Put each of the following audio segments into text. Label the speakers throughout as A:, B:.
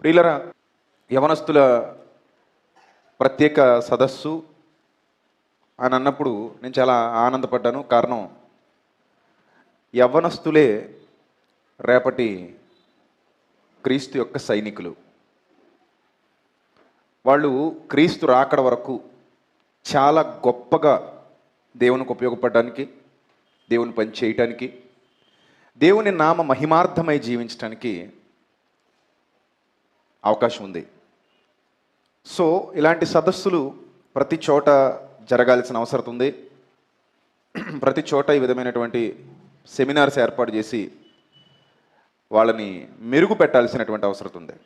A: ప్రియులరా, యవనస్తుల ప్రత్యేక సదస్సు అని అన్నప్పుడు నేను చాలా ఆనందపడ్డాను. కారణం, యవ్వనస్తులే రేపటి క్రీస్తు యొక్క సైనికులు. వాళ్ళు క్రీస్తు రాకడ వరకు చాలా గొప్పగా దేవునికి ఉపయోగపడడానికి, దేవుని పని చేయటానికి, దేవుని నామ మహిమార్థమై జీవించడానికి అవకాశం ఉంది. సో ఇలాంటి సదస్సులు ప్రతి చోట జరగాల్సిన అవసరం ఉంది. ప్రతి చోట ఈ విధమైనటువంటి సెమినార్స్ ఏర్పాటు చేసి వాళ్ళని మెరుగు పెట్టాల్సినటువంటి అవసరం ఉంది.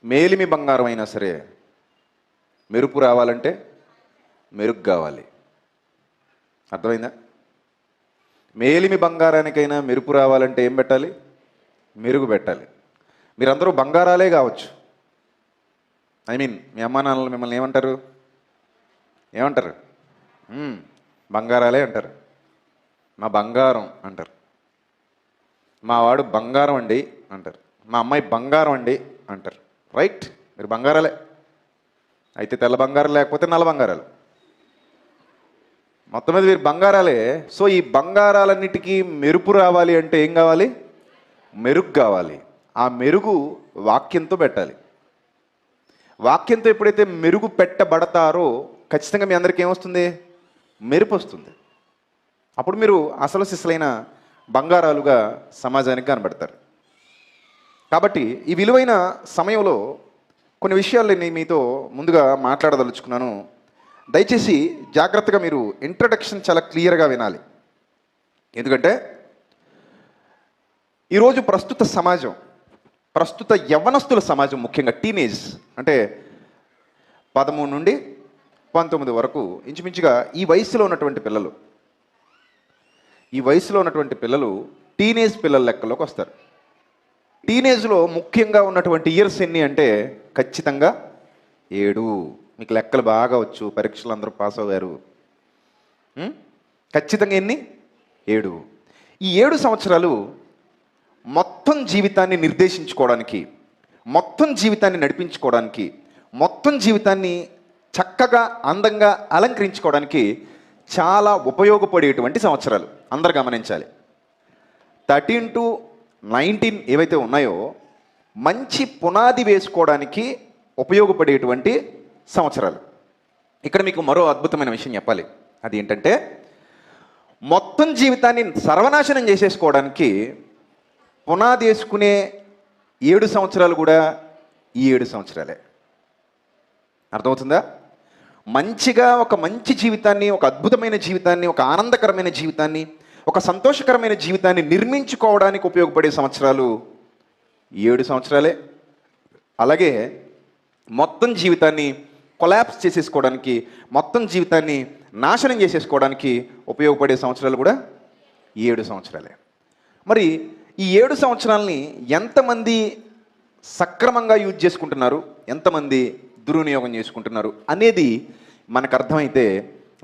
A: మేలిమి బంగారం అయినా సరే మెరుపు రావాలంటే మెరుగు కావాలి. అర్థమైందా? మేలిమి బంగారానికైనా మెరుపు రావాలంటే ఏం పెట్టాలి? మెరుగు పెట్టాలి. మీరందరూ బంగారాలే కావచ్చు. మీ అమ్మా నాన్నలు మిమ్మల్ని ఏమంటారు? బంగారాలే అంటారు. మా బంగారం అంటారు. మా వాడు బంగారం అండి అంటారు. మా అమ్మాయి బంగారం అండి అంటారు. రైట్, మీరు బంగారాలే. అయితే తెల్ల బంగారం లేకపోతే నల్ల బంగారాలు, మొత్తం మీద మీరు బంగారాలే. సో ఈ బంగారాలన్నిటికీ మెరుపు రావాలి అంటే ఏం కావాలి? మెరుగు కావాలి. ఆ మెరుగు వాక్యంతో పెట్టాలి. వాక్యంతో ఎప్పుడైతే మెరుగు పెట్టబడతారో ఖచ్చితంగా మీ అందరికీ ఏమొస్తుంది? మెరుపు వస్తుంది. అప్పుడు మీరు అసలు సిసలైన బంగారాలుగా సమాజానికి కనబడతారు. కాబట్టి ఈ విలువైన సమయంలో కొన్ని విషయాలు నేను మీతో ముందుగా మాట్లాడదలుచుకున్నాను. దయచేసి జాగ్రత్తగా మీరు ఇంట్రడక్షన్ చాలా క్లియర్గా వినాలి. ఎందుకంటే ఈరోజు ప్రస్తుత సమాజం, ప్రస్తుత యవ్వనస్తుల సమాజం, ముఖ్యంగా టీనేజ్ అంటే 13 నుండి 19 వరకు ఇంచుమించుగా ఈ వయసులో ఉన్నటువంటి పిల్లలు టీనేజ్ పిల్లల లెక్కలోకి వస్తారు. టీనేజ్లో ముఖ్యంగా ఉన్నటువంటి ఇయర్స్ ఎన్ని అంటే ఖచ్చితంగా 7. మీకు లెక్కలు బాగా వచ్చు, పరీక్షలు అందరూ పాస్ అయ్యారు. ఖచ్చితంగా ఎన్ని? 7. ఈ 7 సంవత్సరాలు మొత్తం జీవితాన్ని నిర్దేశించుకోవడానికి, మొత్తం జీవితాన్ని నడిపించుకోవడానికి, మొత్తం జీవితాన్ని చక్కగా అందంగా అలంకరించుకోవడానికి చాలా ఉపయోగపడేటువంటి సంవత్సరాలు. అందరు గమనించాలి. 13 to 19 ఏవైతే ఉన్నాయో మంచి పునాది వేసుకోవడానికి ఉపయోగపడేటువంటి సంవత్సరాలు. ఇక్కడ మీకు మరో అద్భుతమైన విషయం చెప్పాలి. అది ఏంటంటే మొత్తం జీవితాన్ని సర్వనాశనం చేసేసుకోవడానికి పునాది వేసుకునే 7 సంవత్సరాలు కూడా ఈ 7 సంవత్సరాలే. అర్థమవుతుందా? మంచిగా ఒక మంచి జీవితాన్ని, ఒక అద్భుతమైన జీవితాన్ని, ఒక ఆనందకరమైన జీవితాన్ని, ఒక సంతోషకరమైన జీవితాన్ని నిర్మించుకోవడానికి ఉపయోగపడే సంవత్సరాలు 7 సంవత్సరాలే. అలాగే మొత్తం జీవితాన్ని కొలాప్స్ చేసేసుకోవడానికి, మొత్తం జీవితాన్ని నాశనం చేసేసుకోవడానికి ఉపయోగపడే సంవత్సరాలు కూడా 7 సంవత్సరాలే. మరి ఈ 7 సంవత్సరాలని ఎంతమంది సక్రమంగా యూజ్ చేసుకుంటున్నారు, ఎంతమంది దుర్వినియోగం చేసుకుంటున్నారు అనేది మనకు అర్థమైతే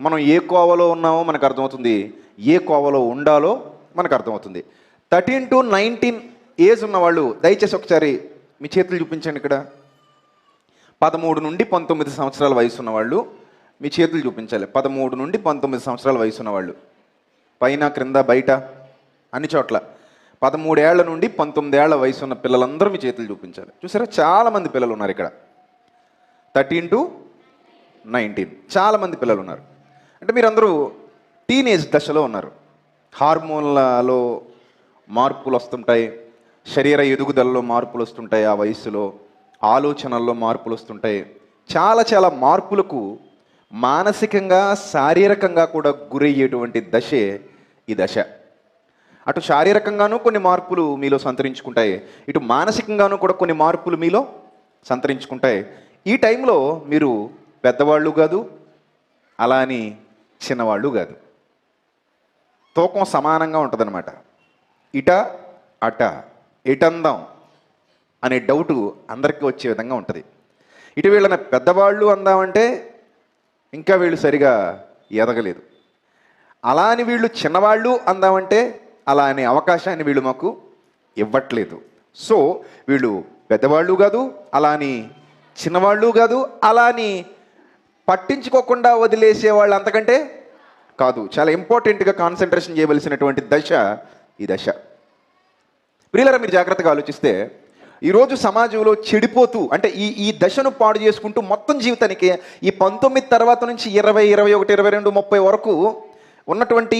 A: మనం ఏ కోవలో ఉన్నామో మనకు అర్థమవుతుంది, ఏ కోవలో ఉండాలో మనకు అర్థమవుతుంది. 13 to 19 ఏజ్ ఉన్నవాళ్ళు దయచేసి ఒకసారి మీ చేతులు చూపించండి. ఇక్కడ 13 నుండి 19 సంవత్సరాల వయసు ఉన్నవాళ్ళు మీ చేతులు చూపించాలి. 13 నుండి 19 సంవత్సరాల వయసు ఉన్నవాళ్ళు, పైన క్రింద బయట అన్ని చోట్ల 13 ఏళ్ల నుండి 19 ఏళ్ల వయసు ఉన్న పిల్లలందరూ మీ చేతులు చూపించాలి. చూసారా, చాలామంది పిల్లలు ఉన్నారు ఇక్కడ. 13 to 19 చాలామంది పిల్లలు ఉన్నారు. అంటే మీరందరూ టీనేజ్ దశలో ఉన్నారు. హార్మోన్లలో మార్పులు వస్తుంటాయి, శరీర ఎదుగుదలలో మార్పులు వస్తుంటాయి, ఆ వయసులో ఆలోచనల్లో మార్పులు వస్తుంటాయి. చాలా చాలా మార్పులకు మానసికంగా శారీరకంగా కూడా గురయ్యేటువంటి దశే ఈ దశ. అటు శారీరకంగానూ కొన్ని మార్పులు మీలో సంతరించుకుంటాయి, ఇటు మానసికంగానూ కూడా కొన్ని మార్పులు మీలో సంతరించుకుంటాయి. ఈ టైంలో మీరు పెద్దవాళ్ళు కాదు, అలా అని చిన్నవాళ్ళు కాదు. తూకం సమానంగా ఉంటుందన్నమాట. ఇట అట ఎటందాం అనే డౌటు అందరికీ వచ్చే విధంగా ఉంటుంది. ఇటు వీళ్ళని పెద్దవాళ్ళు అందామంటే ఇంకా వీళ్ళు సరిగా ఎదగలేదు, అలా అని వీళ్ళు చిన్నవాళ్ళు అందామంటే అలా అనే అవకాశాన్ని వీళ్ళు మాకు ఇవ్వట్లేదు. సో వీళ్ళు పెద్దవాళ్ళు కాదు, అలా అని చిన్నవాళ్ళు కాదు, అలా అని పట్టించుకోకుండా వదిలేసే వాళ్ళు అంతకంటే కాదు. చాలా ఇంపార్టెంట్గా కాన్సన్ట్రేషన్ చేయవలసినటువంటి దశ ఈ దశ. ప్రియులారా, మీరు జాగ్రత్తగా ఆలోచిస్తే ఈరోజు సమాజంలో చెడిపోతూ అంటే ఈ దశను పాడు చేసుకుంటూ మొత్తం జీవితానికి ఈ 19 తర్వాత నుంచి 20, 21, 22, 30 వరకు ఉన్నటువంటి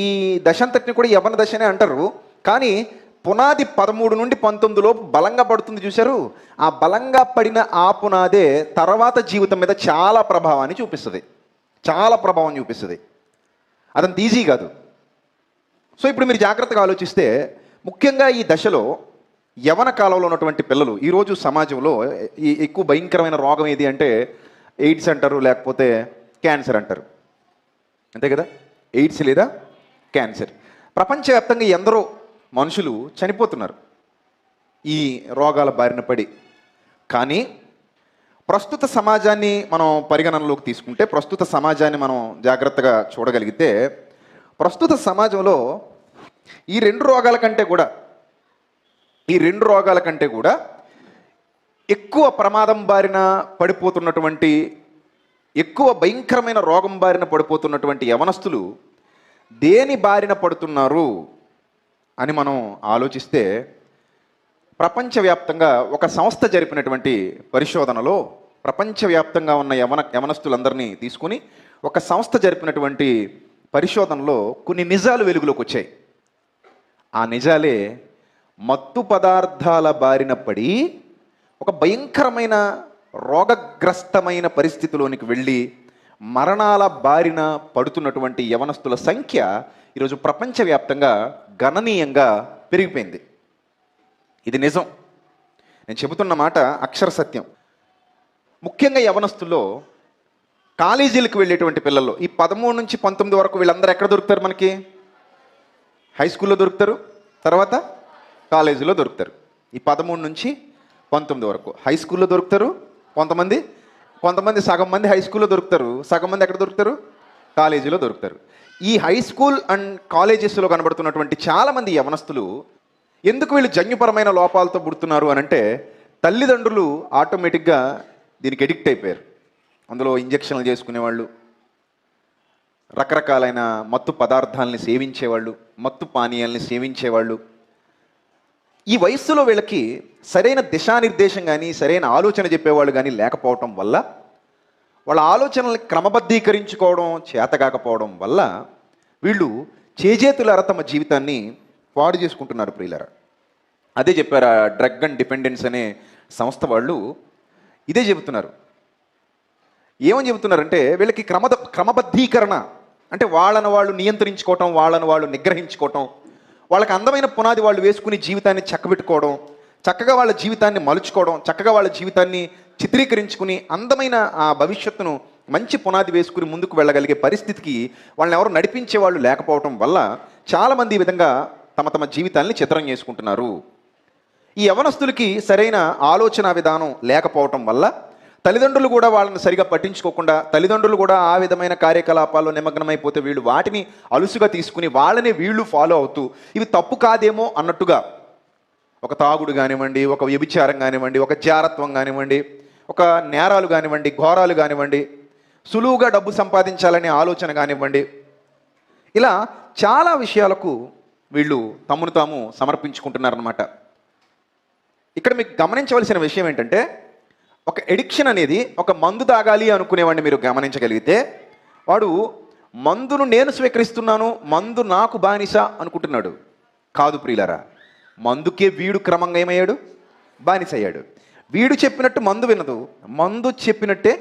A: ఈ దశ అంతటిని కూడా యవ్వన దశనే అంటారు. కానీ పునాది 13 నుండి 19 లోపు బలంగా పడుతుంది చూశారు. ఆ బలంగా పడిన ఆ పునాదే తర్వాత జీవితం మీద చాలా ప్రభావాన్ని చూపిస్తుంది, చాలా ప్రభావం చూపిస్తుంది. అదంత ఈజీ కాదు. సో ఇప్పుడు మీరు జాగ్రత్తగా ఆలోచిస్తే ముఖ్యంగా ఈ దశలో యవన కాలంలో ఉన్నటువంటి పిల్లలు ఈరోజు సమాజంలో ఈ ఎక్కువ భయంకరమైన రోగం ఏది అంటే ఎయిడ్స్ అంటారు, లేకపోతే క్యాన్సర్ అంటారు, అంతే కదా. ఎయిడ్స్ లేదా క్యాన్సర్. ప్రపంచవ్యాప్తంగా ఎందరో మనుషులు చనిపోతున్నారు ఈ రోగాల బారిన పడి. కానీ ప్రస్తుత సమాజాన్ని మనం పరిగణనలోకి తీసుకుంటే, ప్రస్తుత సమాజాన్ని మనం జాగ్రత్తగా చూడగలిగితే, ప్రస్తుత సమాజంలో ఈ రెండు రోగాల కంటే కూడా ఎక్కువ ప్రమాదం బారిన పడిపోతున్నటువంటి, ఎక్కువ భయంకరమైన రోగం బారిన పడిపోతున్నటువంటి యవనస్తులు దేని బారిన పడుతున్నారు అని మనం ఆలోచిస్తే, ప్రపంచవ్యాప్తంగా ఒక సంస్థ జరిపినటువంటి పరిశోధనలో ప్రపంచవ్యాప్తంగా ఉన్న యవనస్తులందరినీ తీసుకుని ఒక సంస్థ జరిపినటువంటి పరిశోధనలో కొన్ని నిజాలు వెలుగులోకి వచ్చాయి. ఆ నిజాలే మత్తు పదార్థాల బారిన పడి ఒక భయంకరమైన రోగగ్రస్తమైన పరిస్థితిలోనికి వెళ్ళి మరణాల బారిన పడుతున్నటువంటి యవనస్తుల సంఖ్య ఈరోజు ప్రపంచవ్యాప్తంగా గణనీయంగా పెరిగిపోయింది. ఇది నిజం, నేను చెబుతున్న మాట అక్షర సత్యం. ముఖ్యంగా యవనస్తుల్లో కాలేజీలకు వెళ్ళేటువంటి పిల్లల్లో ఈ 13 నుంచి 19 వరకు వీళ్ళందరూ ఎక్కడ దొరుకుతారు? మనకి హై స్కూల్లో దొరుకుతారు, తర్వాత కాలేజీలో దొరుకుతారు. ఈ 13 నుంచి 19 వరకు హై స్కూల్లో దొరుకుతారు. కొంతమంది సగం మంది హై స్కూల్లో దొరుకుతారు, సగం మంది ఎక్కడ దొరుకుతారు? కాలేజీలో దొరుకుతారు. ఈ హై స్కూల్ అండ్ కాలేజెస్లో కనబడుతున్నటువంటి చాలామంది యవనస్తులు ఎందుకు వీళ్ళు జన్యుపరమైన లోపాలతో పుడుతున్నారు అని అంటే, తల్లిదండ్రులు ఆటోమేటిక్గా దీనికి ఎడిక్ట్ అయిపోయారు. అందులో ఇంజక్షన్లు చేసుకునేవాళ్ళు, రకరకాలైన మత్తు పదార్థాలని సేవించేవాళ్ళు, మత్తు పానీయాలని సేవించేవాళ్ళు. ఈ వయస్సులో వీళ్ళకి సరైన దిశానిర్దేశం కానీ, సరైన ఆలోచన చెప్పేవాళ్ళు కానీ లేకపోవటం వల్ల, వాళ్ళ ఆలోచనల్ని క్రమబద్ధీకరించుకోవడం చేతకాకపోవడం వల్ల వీళ్ళు చేజేతులారా తమ జీవితాన్ని పాడు చేసుకుంటున్నారు. ప్రియులారా, అదే చెప్పారు ఆ డ్రగ్ అండ్ డిపెండెన్స్ అనే సంస్థ వాళ్ళు. ఇదే చెబుతున్నారు. ఏమని చెబుతున్నారంటే, వీళ్ళకి క్రమబద్ధీకరణ అంటే వాళ్ళను వాళ్ళు నియంత్రించుకోవటం, వాళ్ళను వాళ్ళు నిగ్రహించుకోవటం, వాళ్ళకి అందమైన పునాది వాళ్ళు వేసుకుని జీవితాన్ని చక్కబెట్టుకోవడం, చక్కగా వాళ్ళ జీవితాన్ని మలుచుకోవడం, చక్కగా వాళ్ళ జీవితాన్ని చిత్రీకరించుకుని అందమైన ఆ భవిష్యత్తును మంచి పునాది వేసుకుని ముందుకు వెళ్ళగలిగే పరిస్థితికి వాళ్ళని ఎవరు నడిపించే వాళ్ళు లేకపోవటం వల్ల చాలామంది ఈ విధంగా తమ జీవితాన్ని చిత్రం చేసుకుంటున్నారు. ఈ యవనస్తులకి సరైన ఆలోచన విధానం లేకపోవటం వల్ల తల్లిదండ్రులు కూడా వాళ్ళని సరిగా పట్టించుకోకుండా, తల్లిదండ్రులు కూడా ఆ విధమైన కార్యకలాపాల్లో నిమగ్నమైపోతే వీళ్ళు వాటిని అలుసుగా తీసుకుని వాళ్ళని వీళ్ళు ఫాలో అవుతూ ఇవి తప్పు కాదేమో అన్నట్టుగా ఒక తాగుడు కానివ్వండి, ఒక వ్యభిచారం కానివ్వండి, ఒక జారత్వం కానివ్వండి, ఒక నేరాలు కానివ్వండి, ఘోరాలు కానివ్వండి, సులువుగా డబ్బు సంపాదించాలనే ఆలోచన కానివ్వండి, ఇలా చాలా విషయాలకు వీళ్ళు తమను తాము సమర్పించుకుంటున్నారన్నమాట. ఇక్కడ మీకు గమనించవలసిన విషయం ఏంటంటే, ఒక ఎడిక్షన్ అనేది, ఒక మందు తాగాలి అనుకునేవాడిని మీరు గమనించగలిగితే, వాడు మందును నేను స్వీకరిస్తున్నాను, మందు నాకు బానిస అనుకుంటున్నాడు. కాదు ప్రియులారా, మందుకే వీడు క్రమంగా ఏమయ్యాడు? బానిస అయ్యాడు. వీడు చెప్పినట్టు మందు వినదు, మందు చెప్పినట్టే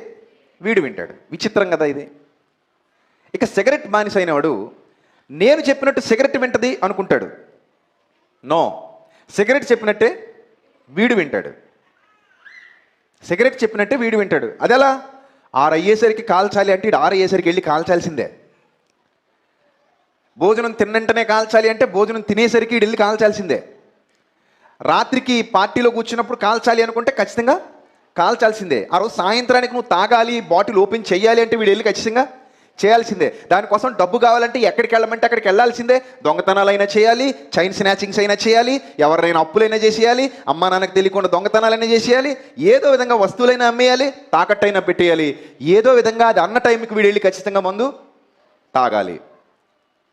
A: వీడు వింటాడు. విచిత్రం కదా ఇది. ఇక సిగరెట్ బానిస అయినవాడు నేను చెప్పినట్టు సిగరెట్ వింటది అనుకుంటాడు. నో, సిగరెట్ చెప్పినట్టే వీడు వింటాడు. సిగరెట్ చెప్పినట్టే వీడు వింటాడు. అదెలా? 6 అయ్యేసరికి కాల్చాలి అంటే 6 అయ్యేసరికి వెళ్ళి కాల్చాల్సిందే. భోజనం తిన్నంటనే కాల్చాలి అంటే భోజనం తినేసరికి వెళ్ళి కాల్చాల్సిందే. రాత్రికి పార్టీలో కూర్చున్నప్పుడు కాల్చాలి అనుకుంటే ఖచ్చితంగా కాల్చాల్సిందే. ఆ రోజు సాయంత్రానికి నువ్వు తాగాలి, బాటిల్ ఓపెన్ చెయ్యాలి అంటే వీడు వెళ్ళి ఖచ్చితంగా చేయాల్సిందే. దానికోసం డబ్బు కావాలంటే ఎక్కడికి వెళ్ళమంటే అక్కడికి వెళ్ళాల్సిందే. దొంగతనాలైనా చేయాలి, చైన్ స్నాచింగ్స్ అయినా చేయాలి, ఎవరైనా అప్పులైనా చేసేయాలి, అమ్మా నాన్నకు తెలియకుండా దొంగతనాలైనా చేసేయాలి, ఏదో విధంగా వస్తువులైనా అమ్మేయాలి, తాకట్టైనా పెట్టేయాలి, ఏదో విధంగా అది అన్న టైంకి వీడు వెళ్ళి ఖచ్చితంగా మందు తాగాలి.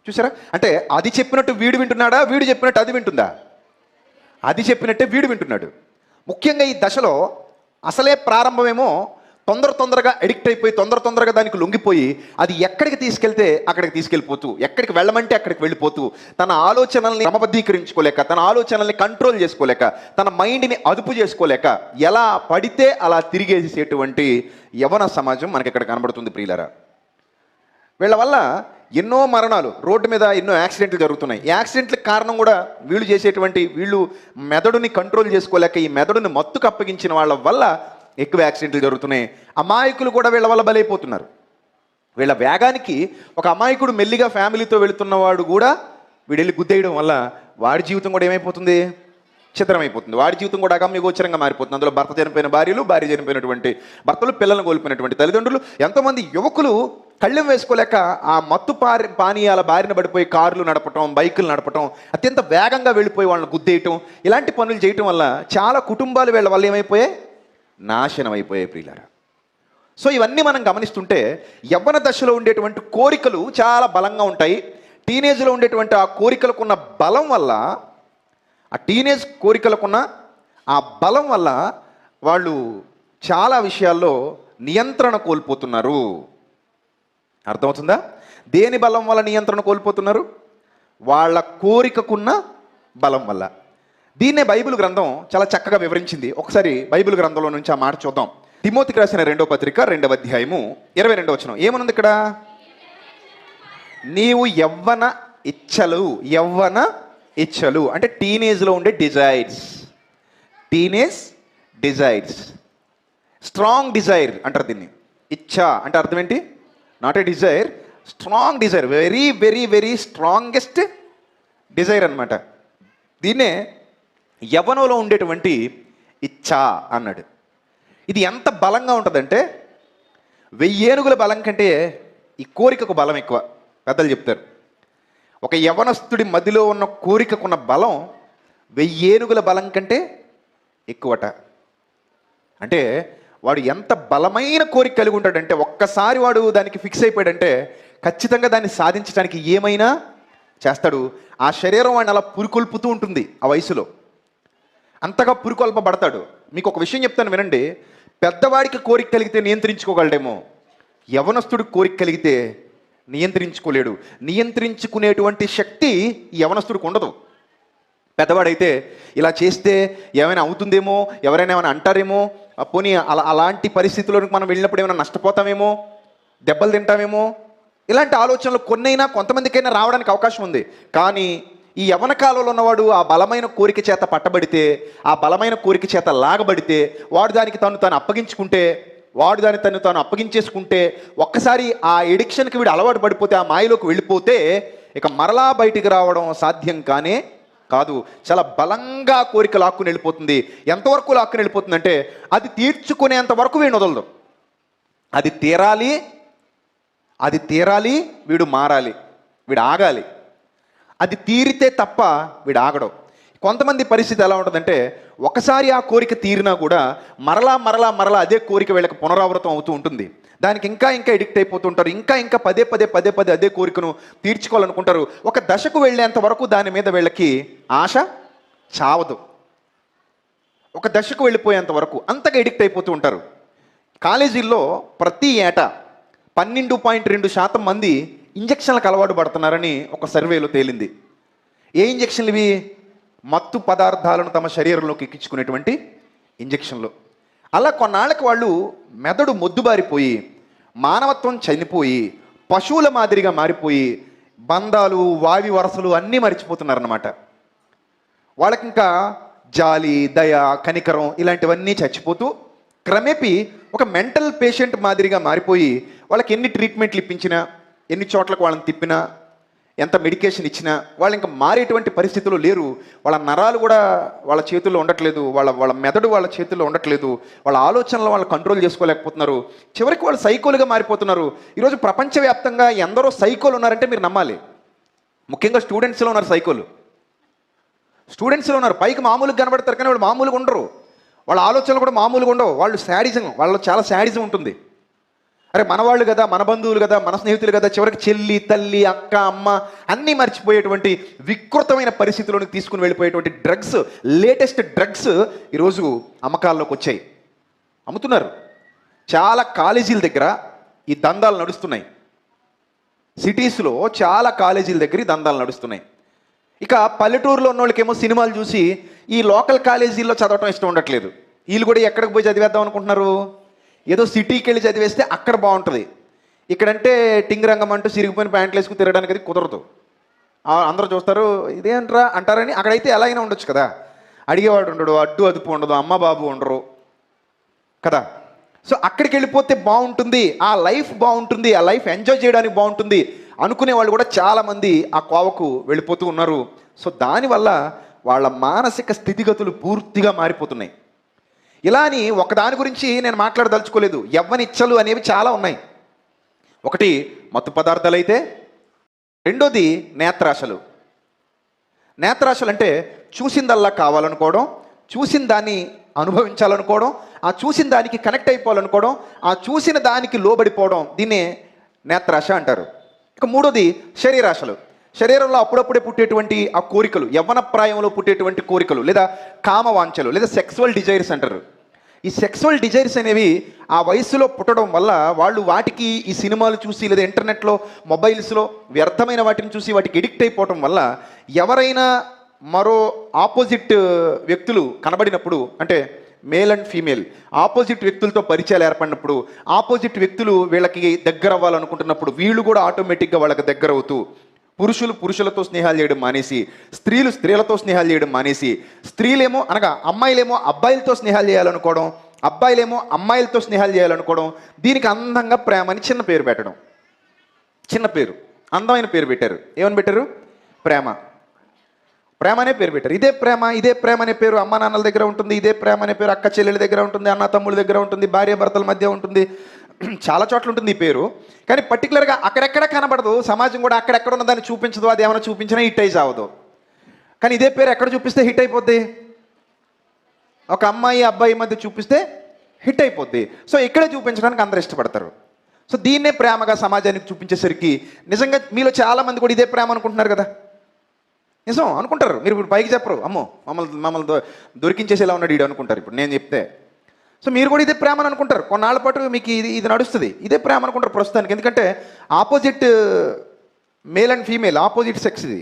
A: చూసారా? అంటే అది చెప్పినట్టు వీడు వింటున్నాడా, వీడు చెప్పినట్టు అది వింటుందా? అది చెప్పినట్టే వీడు వింటున్నాడు. ముఖ్యంగా ఈ దశలో అసలే ప్రారంభమేమో తొందరగా ఎడిక్ట్ అయిపోయి తొందరగా దానికి లొంగిపోయి అది ఎక్కడికి తీసుకెళ్తే అక్కడికి తీసుకెళ్ళిపోతూ, ఎక్కడికి వెళ్ళమంటే అక్కడికి వెళ్ళిపోతూ, తన ఆలోచనల్ని క్రమబద్ధీకరించుకోలేక, తన ఆలోచనల్ని కంట్రోల్ చేసుకోలేక, తన మైండ్ని అదుపు చేసుకోలేక ఎలా పడితే అలా తిరిగేసేటువంటి యవన సమాజం మనకి ఇక్కడ కనబడుతుంది ప్రియులారా. వీళ్ళ వల్ల ఎన్నో మరణాలు, రోడ్డు మీద ఎన్నో యాక్సిడెంట్లు జరుగుతున్నాయి. ఈ యాక్సిడెంట్లకు కారణం కూడా వీళ్ళు మెదడుని కంట్రోల్ చేసుకోలేక ఈ మెదడుని మత్తుకు అప్పగించిన వాళ్ళ వల్ల ఎక్కువ యాక్సిడెంట్లు జరుగుతున్నాయి. అమాయకులు కూడా వీళ్ళ వల్ల బలైపోతున్నారు. వీళ్ళ వేగానికి ఒక అమాయకుడు మెల్లిగా ఫ్యామిలీతో వెళుతున్నవాడు కూడా వీడు వెళ్ళి గుద్దేయడం వల్ల వాడి జీవితం కూడా ఏమైపోతుంది? చిత్రమైపోతుంది. వాడి జీవితం కూడా అగమ్యగోచరంగా మారిపోతుంది. అందులో భర్త చనిపోయిన భార్యలు, భార్య చనిపోయినటువంటి భర్తలు, పిల్లలను కోల్పోయినటువంటి తల్లిదండ్రులు, ఎంతోమంది యువకులు కళ్ళెం వేసుకోలేక ఆ మత్తు పానీయాల బారిన పడిపోయి కార్లు నడపటం, బైకులు నడపటం, అత్యంత వేగంగా వెళ్ళిపోయి వాళ్ళని గుద్దేయటం, ఇలాంటి పనులు చేయటం వల్ల చాలా కుటుంబాలు వీళ్ళ వల్ల ఏమైపోయాయి? నాశనం అయిపోయాయి ప్రియులారా. సో ఇవన్నీ మనం గమనిస్తుంటే యవ్వన దశలో ఉండేటువంటి కోరికలు చాలా బలంగా ఉంటాయి. టీనేజ్లో ఉండేటువంటి ఆ కోరికలకున్న బలం వల్ల, ఆ టీనేజ్ కోరికలకున్న ఆ బలం వల్ల వాళ్ళు చాలా విషయాల్లో నియంత్రణ కోల్పోతున్నారు. అర్థమవుతుందా? దేని బలం వల్ల నియంత్రణ కోల్పోతున్నారు? వాళ్ళ కోరికకున్న బలం వల్ల. దీన్నే బైబిల్ గ్రంథం చాలా చక్కగా వివరించింది. ఒకసారి బైబిల్ గ్రంథంలో నుంచి ఆ మాట చూద్దాం. తిమోతికి రాసిన 2వ పత్రిక 2వ అధ్యాయము 22వ వచనం ఏమనుంది ఇక్కడ? నీవు యవ్వన ఇచ్చలు అంటే టీనేజ్లో ఉండే డిజైర్స్, స్ట్రాంగ్ డిజైర్ అంటారు దీన్ని. ఇచ్చ అంటే అర్థం ఏంటి? Not a desire, strong desire, very very very strongest desire అనమాట. దీన్నే యవ్వనంలో ఉండేటువంటి ఇచ్చ అన్నాడు. ఇది ఎంత బలంగా ఉంటుందంటే 1000 ఏనుగుల బలం కంటే ఈ కోరికకు బలం ఎక్కువ. పెద్దలు చెప్తారు, ఒక యవ్వనస్తుడి మధ్యలో ఉన్న కోరికకున్న బలం 1000 ఏనుగుల బలం కంటే ఎక్కువట. అంటే వాడు ఎంత బలమైన కోరిక కలిగి ఉంటాడంటే, ఒక్కసారి వాడు దానికి ఫిక్స్ అయిపోయాడంటే ఖచ్చితంగా దాన్ని సాధించడానికి ఏమైనా చేస్తాడు. ఆ శరీరం వాడిని అలా పురికొల్పుతూ ఉంటుంది. ఆ వయసులో అంతగా పురికొల్పబడతాడు. మీకు ఒక విషయం చెప్తాను వినండి. పెద్దవాడికి కోరిక కలిగితే నియంత్రించుకోగలడేమో, యవనస్తుడికి కోరిక కలిగితే నియంత్రించుకోలేడు. నియంత్రించుకునేటువంటి శక్తి యవనస్తుడికి ఉండదు. పెద్దవాడైతే ఇలా చేస్తే ఏమైనా అవుతుందేమో, ఎవరైనా ఏమైనా అంటారేమో, పోనీ అలాంటి పరిస్థితుల్లోకి మనం వెళ్ళినప్పుడు ఏమైనా నష్టపోతామేమో, దెబ్బలు తింటామేమో, ఇలాంటి ఆలోచనలు కొన్నైనా కొంతమందికైనా రావడానికి అవకాశం ఉంది. కానీ ఈ యవ్వన కాలంలో ఉన్నవాడు ఆ బలమైన కోరిక చేత పట్టబడితే, ఆ బలమైన కోరిక చేత లాగబడితే, వాడు దానికి తాను అప్పగించుకుంటే, వాడు దాన్ని తాను అప్పగించేసుకుంటే, ఒక్కసారి ఆ ఎడిక్షన్కి వీడు అలవాటు పడిపోతే, ఆ మాయలోకి వెళ్ళిపోతే ఇక మరలా బయటికి రావడం సాధ్యం కానే కాదు. చాలా బలంగా కోరిక లాక్కుని వెళ్ళిపోతుంది. ఎంతవరకు లాక్కుని వెళ్ళిపోతుందంటే అది తీర్చుకునేంత వరకు వీడు వదలదు. అది తీరాలి, వీడు మారాలి, వీడు ఆగాలి. అది తీరితే తప్ప వీడు ఆగడం. కొంతమంది పరిస్థితి ఎలా ఉంటుందంటే, ఒకసారి ఆ కోరిక తీరినా కూడా మరలా అదే కోరిక వీళ్ళకి పునరావృతం అవుతూ ఉంటుంది. దానికి ఇంకా ఎడిక్ట్ అయిపోతుంటారు. ఇంకా పదే అదే కోరికను తీర్చుకోవాలనుకుంటారు. ఒక దశకు వెళ్ళేంత వరకు దాని మీద వీళ్ళకి ఆశ చావదు. ఒక దశకు వెళ్ళిపోయేంత వరకు అంతగా ఎడిక్ట్ అయిపోతూ ఉంటారు. కాలేజీల్లో ప్రతి ఏటా 12.2% మంది ఇంజక్షన్లకు అలవాటు పడుతున్నారని ఒక సర్వేలో తేలింది. ఏ ఇంజక్షన్లు ఇవి? మత్తు పదార్థాలను తమ శరీరంలోకి ఎక్కించుకునేటువంటి ఇంజక్షన్లు. అలా కొన్నాళ్ళకి వాళ్ళు మెదడు మొద్దుబారిపోయి, మానవత్వం చనిపోయి, పశువుల మాదిరిగా మారిపోయి, బంధాలు, వావి వరసలు అన్నీ మర్చిపోతున్నారన్నమాట. వాళ్ళకి ఇంకా జాలి, దయ, కనికరం ఇలాంటివన్నీ చచ్చిపోతూ క్రమేపీ ఒక మెంటల్ పేషెంట్ మాదిరిగా మారిపోయి, వాళ్ళకి ఎన్ని ట్రీట్మెంట్లు ఇప్పించినా, ఎన్ని చోట్లకు వాళ్ళని తిప్పినా, ఎంత మెడికేషన్ ఇచ్చినా వాళ్ళు ఇంకా మారేటువంటి పరిస్థితులు లేరు. వాళ్ళ నరాలు కూడా వాళ్ళ చేతుల్లో ఉండట్లేదు, వాళ్ళ వాళ్ళ మెదడు వాళ్ళ చేతుల్లో ఉండట్లేదు, వాళ్ళ ఆలోచనలు వాళ్ళు కంట్రోల్ చేసుకోలేకపోతున్నారు. చివరికి వాళ్ళు సైకోలుగా మారిపోతున్నారు. ఈరోజు ప్రపంచవ్యాప్తంగా ఎందరో సైకోలు ఉన్నారంటే మీరు నమ్మాలి. ముఖ్యంగా స్టూడెంట్స్లో ఉన్నారు సైకోలు. స్టూడెంట్స్లో ఉన్నారు. పైకి మామూలుగా కనబడతారు కానీ వాళ్ళు మామూలుగా ఉండరు. వాళ్ళ ఆలోచనలు కూడా మామూలుగా ఉండవు. వాళ్ళు శాడిజం, వాళ్ళలో చాలా శాడిజం ఉంటుంది. అరే మనవాళ్ళు కదా, మన బంధువులు కదా, మన స్నేహితులు కదా, చివరికి చెల్లి, తల్లి, అక్క, అమ్మ అన్నీ మర్చిపోయేటువంటి వికృతమైన పరిస్థితుల్లోకి తీసుకుని వెళ్ళిపోయేటువంటి డ్రగ్స్, లేటెస్ట్ డ్రగ్స్ ఈరోజు అమ్మకాల్లోకి వచ్చాయి, అమ్ముతున్నారు. చాలా కాలేజీల దగ్గర ఈ దందాలు నడుస్తున్నాయి. సిటీస్లో చాలా కాలేజీల దగ్గర ఈ దందాలు నడుస్తున్నాయి. ఇక పల్లెటూరులో ఉన్న వాళ్ళకేమో సినిమాలు చూసి ఈ లోకల్ కాలేజీల్లో చదవటం ఇష్టం ఉండట్లేదు. వీళ్ళు కూడా ఎక్కడికి పోయి చదివేద్దాం అనుకుంటున్నారు, ఏదో సిటీకి వెళ్ళి చదివేస్తే అక్కడ బాగుంటుంది. ఇక్కడంటే టింగ్ రంగం అంటూ సిరిగిపోయిన ప్యాంట్లు వేసుకుని తిరగడానికి అది కుదరదు. అందరూ చూస్తారు, ఇదేంట్రా అంటారని. అక్కడైతే ఎలా అయినా ఉండొచ్చు కదా, అడిగేవాడు ఉండడు, అడ్డు అదుపు ఉండదు, అమ్మ బాబు ఉండరు కదా. సో అక్కడికి వెళ్ళిపోతే బాగుంటుంది, ఆ లైఫ్ బాగుంటుంది, ఆ లైఫ్ ఎంజాయ్ చేయడానికి బాగుంటుంది అనుకునే వాళ్ళు కూడా చాలామంది ఆ కోవకు వెళ్ళిపోతూ ఉన్నారు. సో దానివల్ల వాళ్ళ మానసిక స్థితిగతులు పూర్తిగా మారిపోతున్నాయి. ఇలా అని ఒకదాని గురించి నేను మాట్లాడదలుచుకోలేదు. యవ్వనిచ్చలు అనేవి చాలా ఉన్నాయి. ఒకటి మత్తు పదార్థాలు అయితే, రెండోది నేత్రాశలు. నేత్రాశలు అంటే చూసిందల్లా కావాలనుకోవడం, చూసిన దాన్ని అనుభవించాలనుకోవడం, ఆ చూసిన దానికి కనెక్ట్ అయిపోవాలనుకోవడం, ఆ చూసిన దానికి లోబడిపోవడం, దీన్నే నేత్రాశ అంటారు. ఇక మూడోది శరీరాశలు. శరీరంలో అప్పుడప్పుడే పుట్టేటువంటి ఆ కోరికలు, యవ్వన ప్రాయంలో పుట్టేటువంటి కోరికలు, లేదా కామవాంఛలు, లేదా సెక్సువల్ డిజైర్స్ అంటారు. ఈ సెక్సువల్ డిజైర్స్ అనేవి ఆ వయసులో పుట్టడం వల్ల వాళ్ళు వాటికి ఈ సినిమాలు చూసి, లేదా ఇంటర్నెట్లో, మొబైల్స్లో వ్యర్థమైన వాటిని చూసి వాటికి ఎడిక్ట్ అయిపోవటం వల్ల ఎవరైనా మరో ఆపోజిట్ వ్యక్తులు కనబడినప్పుడు, అంటే మేల్ అండ్ ఫీమేల్ ఆపోజిట్ వ్యక్తులతో పరిచయాలు ఏర్పడినప్పుడు, ఆపోజిట్ వ్యక్తులు వీళ్ళకి దగ్గర అవ్వాలనుకుంటున్నప్పుడు వీళ్ళు కూడా ఆటోమేటిక్గా వాళ్ళకి దగ్గర అవుతూ, పురుషులు పురుషులతో స్నేహాలు చేయడం మానేసి, స్త్రీలు స్త్రీలతో స్నేహాలు చేయడం మానేసి, స్త్రీలేమో అనగా అమ్మాయిలేమో అబ్బాయిలతో స్నేహాలు చేయాలనుకోవడం, అబ్బాయిలేమో అమ్మాయిలతో స్నేహాలు చేయాలనుకోవడం, దీనికి అందంగా ప్రేమ అని చిన్న పేరు పెట్టడం. చిన్న పేరు, అందమైన పేరు పెట్టారు. ఏమని పెట్టారు? ప్రేమ. ప్రేమ అనే పేరు పెట్టారు. ఇదే ప్రేమ, ఇదే ప్రేమ అనే పేరు అమ్మా నాన్నల దగ్గర ఉంటుంది, ఇదే ప్రేమ అనే పేరు అక్క చెల్లెల దగ్గర ఉంటుంది, అన్న తమ్ముళ్ళ దగ్గర ఉంటుంది, భార్య భర్తల మధ్య ఉంటుంది, చాలా చోట్ల ఉంటుంది ఈ పేరు. కానీ పర్టికులర్గా అక్కడెక్కడ కనబడదు. సమాజం కూడా అక్కడెక్కడ ఉన్న దాన్ని చూపించదు. అది ఏమైనా చూపించినా హిట్ అయి చావదు. కానీ ఇదే పేరు ఎక్కడ చూపిస్తే హిట్ అయిపోద్ది? ఒక అమ్మాయి అబ్బాయి మధ్య చూపిస్తే హిట్ అయిపోద్ది. సో ఇక్కడే చూపించడానికి అందరూ ఇష్టపడతారు. సో దీన్నే ప్రేమగా సమాజానికి చూపించేసరికి నిజంగా మీలో చాలామంది కూడా ఇదే ప్రేమ అనుకుంటున్నారు కదా. నిజం అనుకుంటారు. మీరు ఇప్పుడు పైకి చెప్పరు, అమ్మో మమ్మల్ని దొరికించేసేలా ఉన్నాడు ఈడు అనుకుంటారు ఇప్పుడు నేను చెప్తే. సో మీరు కూడా ఇదే ప్రేమ అని అనుకుంటారు. కొన్నాళ్ళ పాటు మీకు ఇది నడుస్తుంది, ఇదే ప్రేమ అనుకుంటారు ప్రస్తుతానికి. ఎందుకంటే opposite male and female, opposite sex ఇది.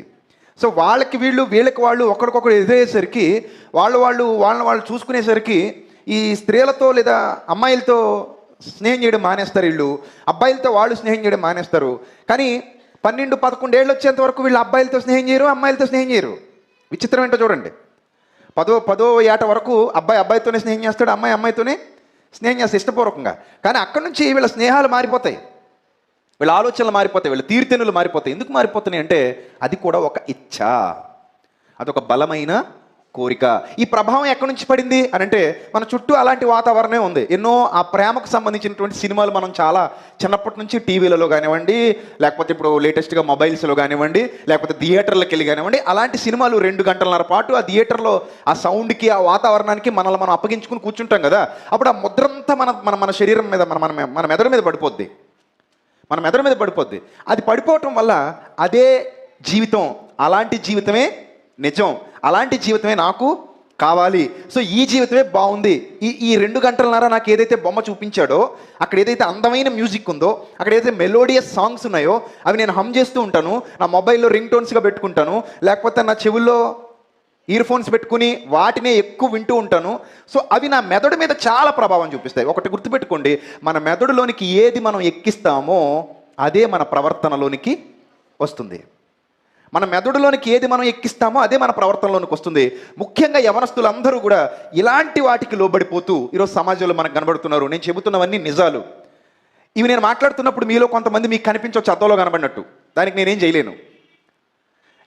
A: సో వాళ్ళకి వీళ్ళు, వీళ్ళకి వాళ్ళు ఒకరికొకరు ఎదురయ్యేసరికి వాళ్ళని చూసుకునేసరికి ఈ స్త్రీలతో లేదా అమ్మాయిలతో స్నేహం చేయడం మానేస్తారు వీళ్ళు, అబ్బాయిలతో వాళ్ళు స్నేహం చేయడం మానేస్తారు. కానీ 12-11 ఏళ్ళు వచ్చేంత వరకు వీళ్ళు అబ్బాయిలతో స్నేహం చేయరు, అమ్మాయిలతో స్నేహం చేయరు. విచిత్రం ఏంటో చూడండి. 10వ ఏట వరకు అబ్బాయితోనే స్నేహం చేస్తాడు, అమ్మాయితోనే స్నేహం చేస్తాడు ఇష్టపూర్వకంగా. కానీ అక్కడి నుంచి వీళ్ళ స్నేహాలు మారిపోతాయి, వీళ్ళ ఆలోచనలు మారిపోతాయి, వీళ్ళ తీరుతెన్నులు మారిపోతాయి. ఎందుకు మారిపోతున్నాయి అంటే అది కూడా ఒక ఇచ్ఛ, అదొక బలమైన కోరిక. ఈ ప్రభావం ఎక్కడి నుంచి పడింది అని అంటే మన చుట్టూ అలాంటి వాతావరణమే ఉంది. ఎన్నో ఆ ప్రేమకు సంబంధించినటువంటి సినిమాలు మనం చాలా చిన్నప్పటి నుంచి టీవీలలో కానివ్వండి, లేకపోతే ఇప్పుడు లేటెస్ట్గా మొబైల్స్లో కానివ్వండి, లేకపోతే థియేటర్లకు వెళ్ళి కానివ్వండి, అలాంటి సినిమాలు 2 గంటలన్నర పాటు ఆ థియేటర్లో ఆ సౌండ్కి, ఆ వాతావరణానికి మనల్ని మనం అప్పగించుకుని కూర్చుంటాం కదా. అప్పుడు ఆ ముద్రంతా మన శరీరం మీద, మన మెదడు మీద పడిపోద్ది, మన మెదడు మీద పడిపోద్ది. అది పడిపోవటం వల్ల అదే జీవితం, అలాంటి జీవితమే నిజం, అలాంటి జీవితమే నాకు కావాలి, సో ఈ జీవితమే బాగుంది, ఈ 2 గంటలన్నర నాకు ఏదైతే బొమ్మ చూపించాడో, అక్కడ ఏదైతే అందమైన మ్యూజిక్ ఉందో, అక్కడ ఏదైతే మెలోడియస్ సాంగ్స్ ఉన్నాయో అవి నేను హమ్ చేస్తూ ఉంటాను, నా మొబైల్లో రింగ్ టోన్స్గా పెట్టుకుంటాను, లేకపోతే నా చెవుల్లో ఇయర్ ఫోన్స్ పెట్టుకుని వాటినే ఎక్కువ వింటూ ఉంటాను. సో అవి నా మెదడు మీద చాలా ప్రభావం చూపిస్తాయి. ఒకటి గుర్తుపెట్టుకోండి, మన మెదడులోనికి ఏది మనం ఎక్కిస్తామో అదే మన ప్రవర్తనలోనికి వస్తుంది. మన మెదడులోనికి ఏది మనం ఎక్కిస్తామో అదే మన ప్రవర్తనలోనికి వస్తుంది. ముఖ్యంగా యవనస్తులందరూ కూడా ఇలాంటి వాటికి లోబడిపోతూ ఈరోజు సమాజంలో మనకు కనబడుతున్నారు. నేను చెబుతున్నవన్నీ నిజాలు. ఇవి నేను మాట్లాడుతున్నప్పుడు మీలో కొంతమంది మీకు కనిపించవచ్చు అద్దంలో కనబడినట్టు, దానికి నేనేం చేయలేను.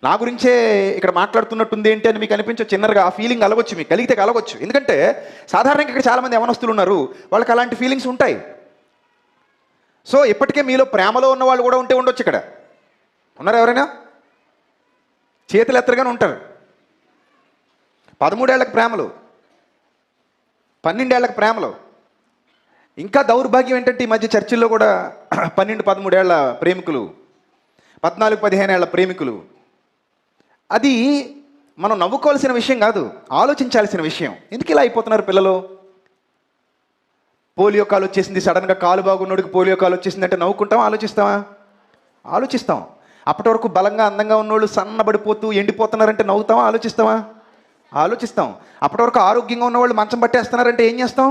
A: నా గురించే ఇక్కడ మాట్లాడుతున్నట్టుంది ఏంటి అని మీకు అనిపించవచ్చు, చిన్నగా ఆ ఫీలింగ్ కలగొచ్చు, మీకు కలిగితే కలగొచ్చు. ఎందుకంటే సాధారణంగా ఇక్కడ చాలామంది యవనస్తులు ఉన్నారు, వాళ్ళకి అలాంటి ఫీలింగ్స్ ఉంటాయి. సో ఇప్పటికే మీలో ప్రేమలో ఉన్న వాళ్ళు కూడా ఉంటే ఉండొచ్చు. ఇక్కడ ఉన్నారు ఎవరైనా? చేతులు ఎత్తరుగానే ఉంటారు. 13 ఏళ్లకు ప్రేమలు, 12 ఏళ్లకు ప్రేమలు. ఇంకా దౌర్భాగ్యం ఏంటంటే ఈ మధ్య చర్చిల్లో కూడా 12-13 ఏళ్ల ప్రేమికులు, 14-15 ఏళ్ల ప్రేమికులు. అది మనం నవ్వుకోవాల్సిన విషయం కాదు, ఆలోచించాల్సిన విషయం. ఎందుకు ఇలా అయిపోతున్నారు పిల్లలు? పోలియో కాలు వచ్చేసింది, సడన్గా కాలు బాగున్నోడికి పోలియో కాలు వచ్చేసింది అంటే నవ్వుకుంటామా, ఆలోచిస్తామా? ఆలోచిస్తాం. అప్పటి వరకు బలంగా అందంగా ఉన్నోళ్ళు సన్నబడిపోతూ ఎండిపోతున్నారంటే నవ్వుతామా, ఆలోచిస్తామా? ఆలోచిస్తాం. అప్పటి వరకు ఆరోగ్యంగా ఉన్నవాళ్ళు మంచం పట్టేస్తున్నారంటే ఏం చేస్తాం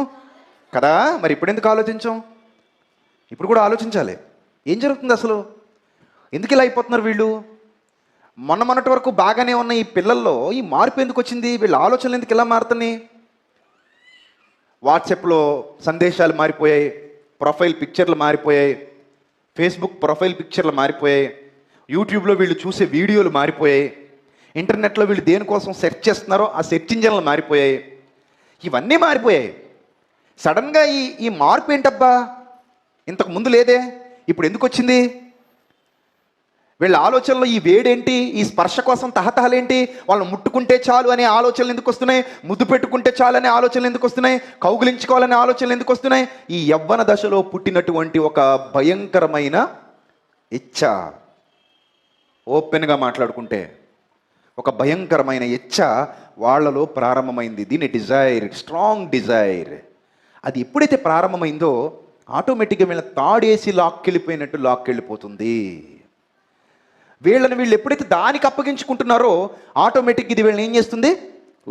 A: కదా? మరి ఇప్పుడు ఎందుకు ఆలోచించాం? ఇప్పుడు కూడా ఆలోచించాలి. ఏం జరుగుతుంది అసలు? ఎందుకు ఇలా అయిపోతున్నారు వీళ్ళు? మొన్నటి వరకు బాగానే ఉన్న ఈ పిల్లల్లో ఈ మార్పు ఎందుకు వచ్చింది? వీళ్ళ ఆలోచనలు ఎందుకు ఇలా మారుతున్నాయి? వాట్సాప్లో సందేశాలు మారిపోయాయి, ప్రొఫైల్ పిక్చర్లు మారిపోయాయి, ఫేస్బుక్ ప్రొఫైల్ పిక్చర్లు మారిపోయాయి, యూట్యూబ్లో వీళ్ళు చూసే వీడియోలు మారిపోయాయి, ఇంటర్నెట్లో వీళ్ళు దేనికోసం సెర్చ్ చేస్తున్నారో ఆ సెర్చ్ ఇంజన్లు మారిపోయాయి. ఇవన్నీ మారిపోయాయి. సడన్గా ఈ మార్పు ఏంటబ్బా, ఇంతకు ముందు లేదే, ఇప్పుడు ఎందుకు వచ్చింది? వీళ్ళ ఆలోచనలో ఈ వేడేంటి, ఈ స్పర్శ కోసం తహతహలేంటి, వాళ్ళని ముట్టుకుంటే చాలు అనే ఆలోచనలు ఎందుకు వస్తున్నాయి, ముద్దు పెట్టుకుంటే చాలు అనే ఆలోచనలు ఎందుకు వస్తున్నాయి, కౌగులించుకోవాలనే ఆలోచనలు ఎందుకు వస్తున్నాయి? ఈ యవ్వన దశలో పుట్టినటువంటి ఒక భయంకరమైన ఇచ్చ, ఓపెన్గా మాట్లాడుకుంటే ఒక భయంకరమైన ఇచ్చ వాళ్ళలో ప్రారంభమైంది. దీని డిజైర్, స్ట్రాంగ్ డిజైర్. అది ఎప్పుడైతే ప్రారంభమైందో ఆటోమేటిక్గా వీళ్ళ తాడేసి లాక్కెళ్ళిపోయినట్టు లాక్కెళ్ళిపోతుంది. వీళ్ళు ఎప్పుడైతే దానికి అప్పగించుకుంటున్నారో ఆటోమేటిక్గా ఇది వీళ్ళని ఏం చేస్తుంది,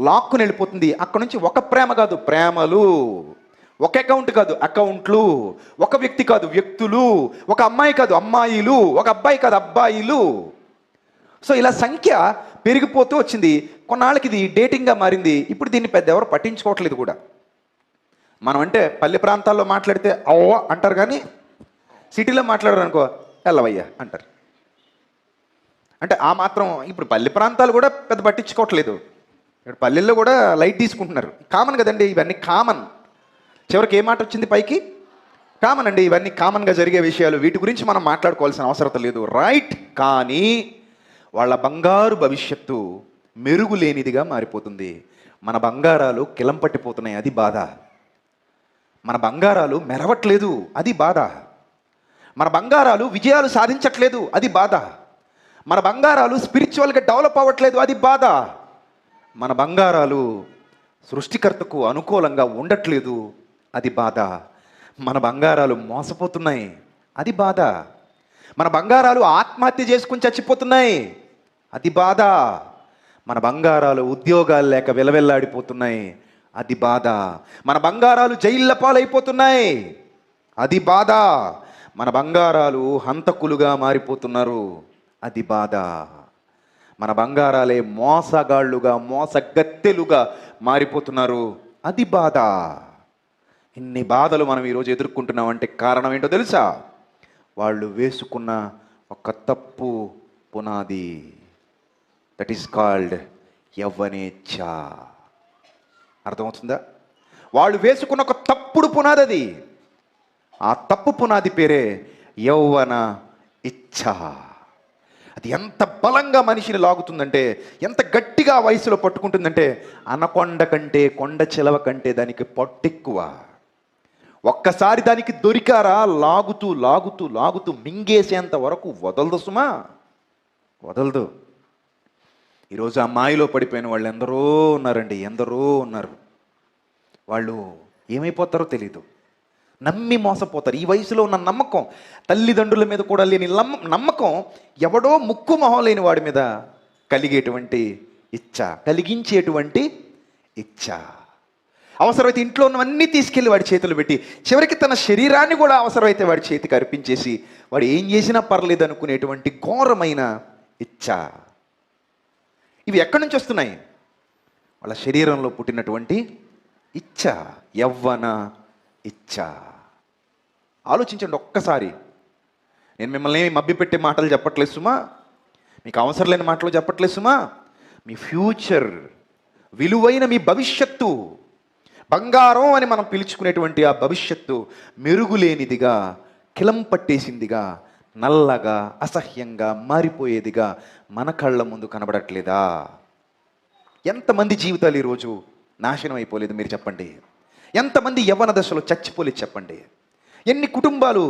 A: లాక్కుని వెళ్ళిపోతుంది. అక్కడ నుంచి ఒక ప్రేమ కాదు ప్రేమలు, ఒక అకౌంట్ కాదు అకౌంట్లు, ఒక వ్యక్తి కాదు వ్యక్తులు, ఒక అమ్మాయి కాదు అమ్మాయిలు, ఒక అబ్బాయి కాదు అబ్బాయిలు. సో ఇలా సంఖ్య పెరిగిపోతూ వచ్చింది. కొన్నాళ్ళకి ఇది డేటింగ్గా మారింది. ఇప్పుడు దీన్ని పెద్ద ఎవరు పట్టించుకోవట్లేదు కూడా. మనం అంటే పల్లె ప్రాంతాల్లో మాట్లాడితే అవ్వ అంటారు, కానీ సిటీలో మాట్లాడారు అనుకో ఎల్లవయ్య అంటారు. అంటే ఆ మాత్రం ఇప్పుడు పల్లె ప్రాంతాలు కూడా పెద్ద పట్టించుకోవట్లేదు. ఇప్పుడు పల్లెల్లో కూడా లైట్ తీసుకుంటున్నారు. కామన్ కదండి, ఇవన్నీ కామన్. చివరికి ఏ మాట వచ్చింది పైకి? కామన్ అండి, ఇవన్నీ కామన్గా జరిగే విషయాలు. వీటి గురించి మనం మాట్లాడుకోవాల్సిన అవసరం లేదు, రైట్? కానీ వాళ్ళ బంగారు భవిష్యత్తు మెరుగు లేనిదిగా మారిపోతుంది. మన బంగారాలు కిలం పట్టిపోతున్నాయి, అది బాధ. మన బంగారాలు మెరవట్లేదు, అది బాధ. మన బంగారాలు విజయాలు సాధించట్లేదు, అది బాధ. మన బంగారాలు స్పిరిచువల్గా డెవలప్ అవ్వట్లేదు, అది బాధ. మన బంగారాలు సృష్టికర్తకు అనుకూలంగా ఉండట్లేదు, అది బాధ. మన బంగారాలు మోసపోతున్నాయి, అది బాధ. మన బంగారాలు ఆత్మహత్య చేసుకుని చచ్చిపోతున్నాయి, అది బాధ. మన బంగారాలు ఉద్యోగాలు లేక విలవెల్లాడిపోతున్నాయి, అది బాధ. మన బంగారాలు జైళ్ళ పాలైపోతున్నాయి, అది బాధ. మన బంగారాలు హంతకులుగా మారిపోతున్నారు, అది బాధ. మన బంగారాలే మోసగాళ్ళుగా మోసగత్తెలుగా మారిపోతున్నారు, అది బాధ. ఇన్ని బాధలు మనం ఈరోజు ఎదుర్కొంటున్నామంటే కారణం ఏంటో తెలుసా? వాళ్ళు వేసుకున్న ఒక తప్పు పునాది. దట్ ఈస్ కాల్డ్ యవ్వనేచ్ఛ. అర్థమవుతుందా? వాళ్ళు వేసుకున్న ఒక తప్పుడు పునాది అది. ఆ తప్పు పునాది పేరే యౌవన ఇచ్ఛ. అది ఎంత బలంగా మనిషిని లాగుతుందంటే, ఎంత గట్టిగా వయసులో పట్టుకుంటుందంటే, అనకొండ కంటే కొండ చిలవ కంటే దానికి పట్టెక్కువ. ఒక్కసారి దానికి దొరికారా లాగుతూ లాగుతూ లాగుతూ మింగేసేంత వరకు వదలదు సుమా, వదలదు. ఈరోజు ఆ మాయలో పడిపోయిన వాళ్ళు ఎందరో ఉన్నారండి, ఎందరో ఉన్నారు. వాళ్ళు ఏమైపోతారో తెలీదు, నమ్మి మోసపోతారు. ఈ వయసులో ఉన్న నమ్మకం, తల్లిదండ్రుల మీద కూడా లేని నమ్మకం, ఎవడో ముక్కు మొహం లేని వాడి మీద కలిగేటువంటి ఇచ్చ, కలిగించేటువంటి ఇచ్చ. అవసరమైతే ఇంట్లో ఉన్నవన్నీ తీసుకెళ్ళి వాడి చేతులు పెట్టి, చివరికి తన శరీరాన్ని కూడా అవసరమైతే వాడి చేతికి అర్పించేసి వాడు ఏం చేసినా పర్లేదు అనుకునేటువంటి ఘోరమైన ఇచ్చ. ఇవి ఎక్కడి నుంచి వస్తున్నాయి? వాళ్ళ శరీరంలో పుట్టినటువంటి ఇచ్చ, యవ్వన ఇచ్చ. ఆలోచించండి ఒక్కసారి. నేను మిమ్మల్ని మభ్యపెట్టే మాటలు చెప్పట్లేదు సుమా. మీకు అవసరం లేని మాటలు చెప్పట్లేదు సుమా. మీ ఫ్యూచర్, విలువైన మీ భవిష్యత్తు, బంగారం అని మనం పిలుచుకునేటువంటి ఆ భవిష్యత్తు మెరుగులేనిదిగా, కిలం పట్టేసిందిగా, నల్లగా, అసహ్యంగా మారిపోయేదిగా మన కళ్ళ ముందు కనబడట్లేదా? ఎంతమంది జీవితాలు ఈరోజు నాశనం అయిపోలేదు మీరు చెప్పండి? ఎంతమంది యవ్వన దశలో చచ్చిపోలేదు చెప్పండి? ఎన్ని కుటుంబాలు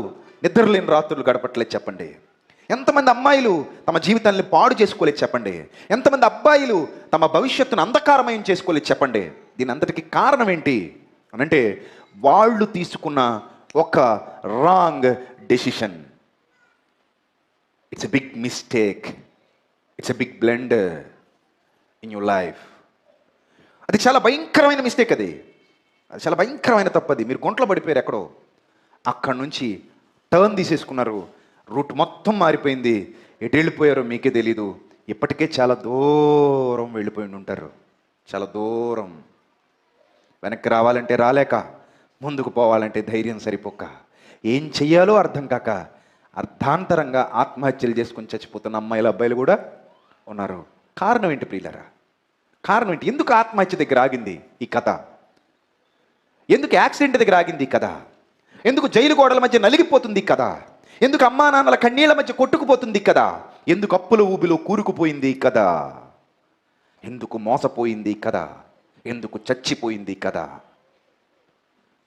A: నిద్రలేని రాత్రులు గడపట్లేదు చెప్పండి? ఎంతమంది అమ్మాయిలు తమ జీవితాన్ని పాడు చేసుకోలేదు చెప్పండి? ఎంతమంది అబ్బాయిలు తమ భవిష్యత్తును అంధకారమయం చేసుకోలేదు చెప్పండి? దీని అంతటికి కారణం ఏంటి అనంటే వాళ్ళు తీసుకున్న ఒక wrong decision. It's a big mistake, it's a big blunder in your life. అది చాలా భయంకరమైన మిస్టేక్, అది చాలా భయంకరమైన తప్పది. మీరు గుంటలో పడిపోయారు ఎక్కడో, అక్కడి నుంచి టర్న్ తీసేసుకున్నారు, రూట్ మొత్తం మారిపోయింది, ఎటు వెళ్ళిపోయారో మీకే తెలీదు. ఇప్పటికే చాలా దూరం వెళ్ళిపోయి ఉంటారు, చాలా దూరం. వెనక్కి రావాలంటే రాలేక, ముందుకు పోవాలంటే ధైర్యం సరిపోక, ఏం చెయ్యాలో అర్థం కాక అర్ధాంతరంగా ఆత్మహత్యలు చేసుకొని చచ్చిపోతున్న అమ్మాయిలు, అబ్బాయిలు కూడా ఉన్నారు. కారణం ఏంటి ప్రియులరా? కారణం ఏంటి? ఎందుకు ఆత్మహత్య దగ్గర ఆగింది ఈ కథ? ఎందుకు యాక్సిడెంట్ దగ్గర ఆగింది ఈ కథ? ఎందుకు జైలు గోడల మధ్య నలిగిపోతుంది కథ? ఎందుకు అమ్మా నాన్నల కన్నీళ్ల మధ్య కొట్టుకుపోతుంది కదా? ఎందుకు అప్పుల ఊబిలో కూరుకుపోయింది కదా? ఎందుకు మోసపోయింది కదా? ఎందుకు చచ్చిపోయింది కదా?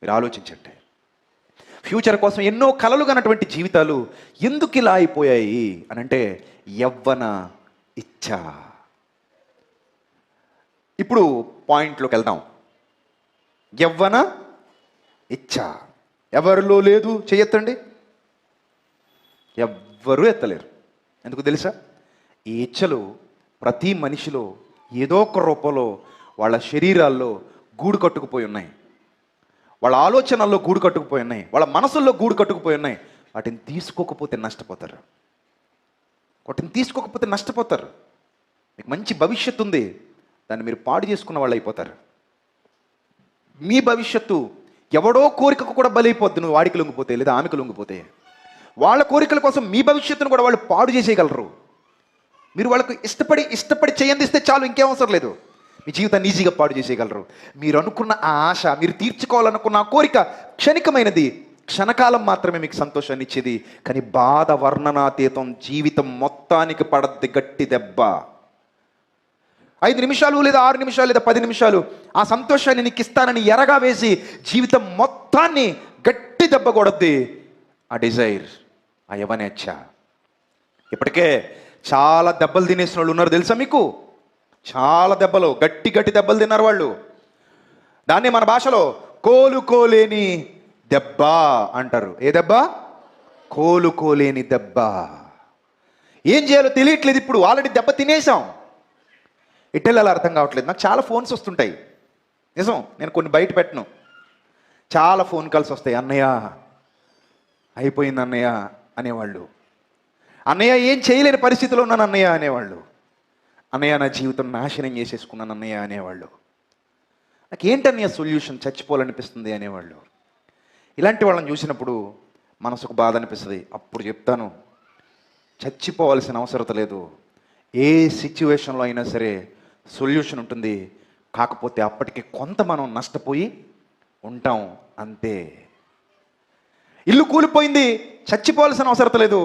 A: మీరు ఆలోచించండి. ఫ్యూచర్ కోసం ఎన్నో కలలు కన్నటువంటి జీవితాలు ఎందుకు ఇలా అయిపోయాయి అనంటే యవ్వన ఇచ్చ. ఇప్పుడు పాయింట్లోకి వెళ్దాం. యవ్వన ఇచ్చ ఎవరిలో లేదు? చెయ్యొద్దండి. ఎవ్వరూ ఎత్తలేరు. ఎందుకు తెలుసా? ఈ ఇచ్చలు ప్రతి మనిషిలో ఏదో ఒక రూపంలో వాళ్ళ శరీరాల్లో గూడు కట్టుకుపోయి ఉన్నాయి, వాళ్ళ ఆలోచనల్లో గూడు కట్టుకుపోయి ఉన్నాయి, వాళ్ళ మనసుల్లో గూడు కట్టుకుపోయి ఉన్నాయి. వాటిని తీసుకోకపోతే నష్టపోతారు. వాటిని తీసుకోకపోతే నష్టపోతారు. మీకు మంచి భవిష్యత్తు ఉంది, దాన్ని మీరు పాడు చేసుకున్న వాళ్ళు అయిపోతారు. మీ భవిష్యత్తు ఎవడో కోరికకు కూడా బలైపోద్ది. నువ్వు వాడికి లొంగిపోతే లేదా ఆమెకు లొంగిపోతే, వాళ్ళ కోరికల కోసం మీ భవిష్యత్తును కూడా వాళ్ళు పాడు చేసేయగలరు. మీరు వాళ్ళకు ఇష్టపడి చేయందిస్తే చాలు, ఇంకేం అవసరం లేదు. మీ జీవితాన్ని ఈజీగా పాడు చేసేయగలరు. మీరు అనుకున్న ఆ ఆశ, మీరు తీర్చుకోవాలనుకున్న ఆ కోరిక క్షణికమైనది, క్షణకాలం మాత్రమే మీకు సంతోషాన్ని ఇచ్చేది. కానీ బాధ వర్ణనాతీతం, జీవితం మొత్తానికి పడద్ది గట్టి దెబ్బ. 5 నిమిషాలు లేదా 6 నిమిషాలు లేదా 10 నిమిషాలు ఆ సంతోషాన్ని నీకు ఇస్తానని ఎరగా వేసి జీవితం మొత్తాన్ని గట్టి దెబ్బ కొడద్ది ఆ డిజైర్, ఆ యవనేచ్ఛ. ఇప్పటికే చాలా దెబ్బలు తినేసిన వాళ్ళు ఉన్నారు తెలుసా మీకు? చాలా దెబ్బలు, గట్టి దెబ్బలు తిన్నారు వాళ్ళు. దాన్ని మన భాషలో కోలుకోలేని దెబ్బ అంటారు. ఏ దెబ్బ? కోలుకోలేని దెబ్బ. ఏం చేయాలో తెలియట్లేదు. ఇప్పుడు ఆల్రెడీ దెబ్బ తినేసాం, ఇట్టెళ్ళాలో అర్థం కావట్లేదు. నాకు చాలా ఫోన్స్ వస్తుంటాయి, నిజం, నేను కొన్ని బయట పెట్టను. చాలా ఫోన్ కాల్స్ వస్తాయి. అన్నయ్య అయిపోయింది అన్నయ్య అనేవాళ్ళు, అన్నయ్య ఏం చేయలేని పరిస్థితిలో ఉన్నాను అన్నయ్య అనేవాళ్ళు, అన్నయ్య నా జీవితం నాశనం చేసేసుకున్నాను అన్నయ్య అనేవాళ్ళు, నాకు ఏంటన్నయ్య సొల్యూషన్, చచ్చిపోవాలనిపిస్తుంది అనేవాళ్ళు. ఇలాంటి వాళ్ళని చూసినప్పుడు మనసుకు బాధ అనిపిస్తుంది. అప్పుడు చెప్తాను, చచ్చిపోవాల్సిన అవసరం లేదు. ఏ సిచ్యువేషన్లో అయినా సరే సొల్యూషన్ ఉంటుంది. కాకపోతే అప్పటికి కొంత మనం నష్టపోయి ఉంటాం అంతే. ఇల్లు కూలిపోయింది, చచ్చిపోవాల్సిన అవసరం లేదు.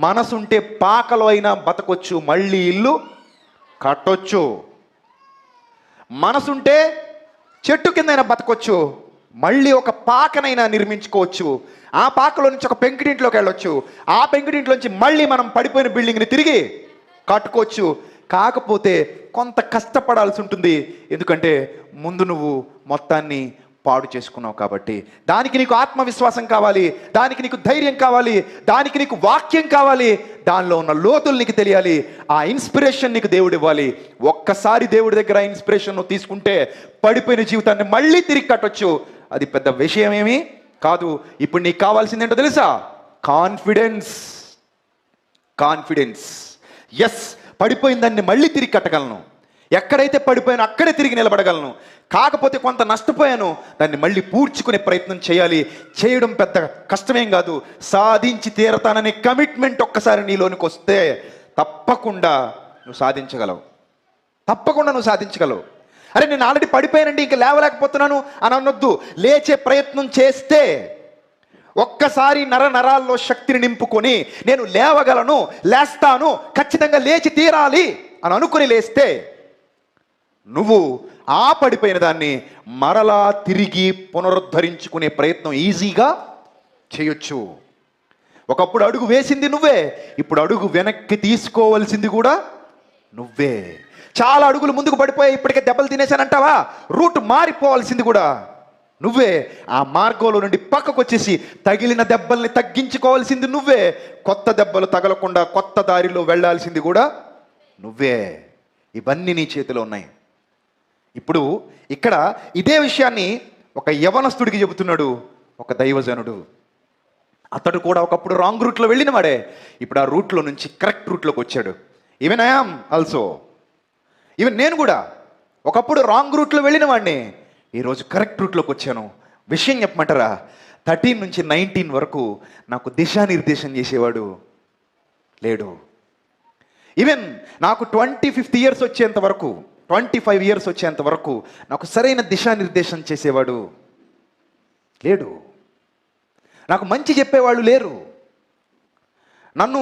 A: మనసుంటే పాకలో అయినా బతకొచ్చు, మళ్ళీ ఇల్లు కట్టొచ్చు. మనసుంటే చెట్టు కిందైనా బతకొచ్చు, మళ్ళీ ఒక పాకనైనా నిర్మించుకోవచ్చు. ఆ పాకలో నుంచి ఒక పెంకుటింట్లోకి వెళ్ళొచ్చు, ఆ పెంకుటింట్లోంచి మళ్ళీ మనం పడిపోయిన బిల్డింగ్ని తిరిగి కట్టుకోవచ్చు. కాకపోతే కొంత కష్టపడాల్సి ఉంటుంది, ఎందుకంటే ముందు నువ్వు మొత్తాన్ని పాడు చేసుకున్నావు కాబట్టి. దానికి నీకు ఆత్మవిశ్వాసం కావాలి, దానికి నీకు ధైర్యం కావాలి, దానికి నీకు వాక్యం కావాలి, దానిలో ఉన్న లోతులు నీకు తెలియాలి, ఆ ఇన్స్పిరేషన్ నీకు దేవుడు ఇవ్వాలి. ఒక్కసారి దేవుడి దగ్గర ఇన్స్పిరేషన్ నువ్వు తీసుకుంటే పడిపోయిన జీవితాన్ని మళ్ళీ తిరిగి కట్టొచ్చు. అది పెద్ద విషయం ఏమీ కాదు. ఇప్పుడు నీకు కావాల్సింది ఏంటో తెలుసా? కాన్ఫిడెన్స్. కాన్ఫిడెన్స్. ఎస్, పడిపోయిన దాన్ని మళ్ళీ తిరిగి కట్టగలను, ఎక్కడైతే పడిపోయానో అక్కడే తిరిగి నిలబడగలను. కాకపోతే కొంత నష్టపోయాను, దాన్ని మళ్ళీ పూడ్చుకునే ప్రయత్నం చేయాలి. చేయడం పెద్ద కష్టమేం కాదు. సాధించి తీరతాననే కమిట్మెంట్ ఒక్కసారి నీలోనికి వస్తే తప్పకుండా నువ్వు సాధించగలవు. తప్పకుండా నువ్వు సాధించగలవు. అరే నేను ఆల్రెడీ పడిపోయానండి, ఇంకా లేవలేకపోతున్నాను అని అనొద్దు. లేచే ప్రయత్నం చేస్తే ఒక్కసారి నరాల్లో శక్తిని నింపుకొని నేను లేవగలను, లేస్తాను, ఖచ్చితంగా లేచి తీరాలి అని అనుకుని లేస్తే నువ్వు ఆ పడిపోయిన దాన్ని మరలా తిరిగి పునరుద్ధరించుకునే ప్రయత్నం ఈజీగా చేయొచ్చు. ఒకప్పుడు అడుగు వేసింది నువ్వే, ఇప్పుడు అడుగు వెనక్కి తీసుకోవాల్సింది కూడా నువ్వే. చాలా అడుగులు ముందుకు పడిపోయి ఇప్పటికే దెబ్బలు తినేశానంటావా? రూట్ మారిపోవాల్సింది కూడా నువ్వే. ఆ మార్గంలో నుండి పక్కకు వచ్చేసి తగిలిన దెబ్బల్ని తగ్గించుకోవాల్సింది నువ్వే. కొత్త దెబ్బలు తగలకుండా కొత్త దారిలో వెళ్ళాల్సింది కూడా నువ్వే. ఇవన్నీ నీ చేతిలో ఉన్నాయి. ఇప్పుడు ఇక్కడ ఇదే విషయాన్ని ఒక యవనస్తుడికి చెబుతున్నాడు ఒక దైవజనుడు. అతడు కూడా ఒకప్పుడు రాంగ్ రూట్లో వెళ్ళిన వాడే, ఇప్పుడు ఆ రూట్లో నుంచి కరెక్ట్ రూట్లోకి వచ్చాడు. Even I am also, even నేను కూడా ఒకప్పుడు రాంగ్ రూట్లో వెళ్ళిన వాడిని, ఈరోజు కరెక్ట్ రూట్లోకి వచ్చాను. విషయం చెప్పమంటారా, 13 నుంచి 19 వరకు నాకు దిశానిర్దేశం చేసేవాడు లేడు. ఈవెన్ నాకు 25th ఇయర్స్ వచ్చేంత వరకు, 25 ఇయర్స్ వచ్చేంత వరకు నాకు సరైన దిశానిర్దేశం చేసేవాడు లేడు. నాకు మంచి చెప్పేవాళ్ళు లేరు. నన్ను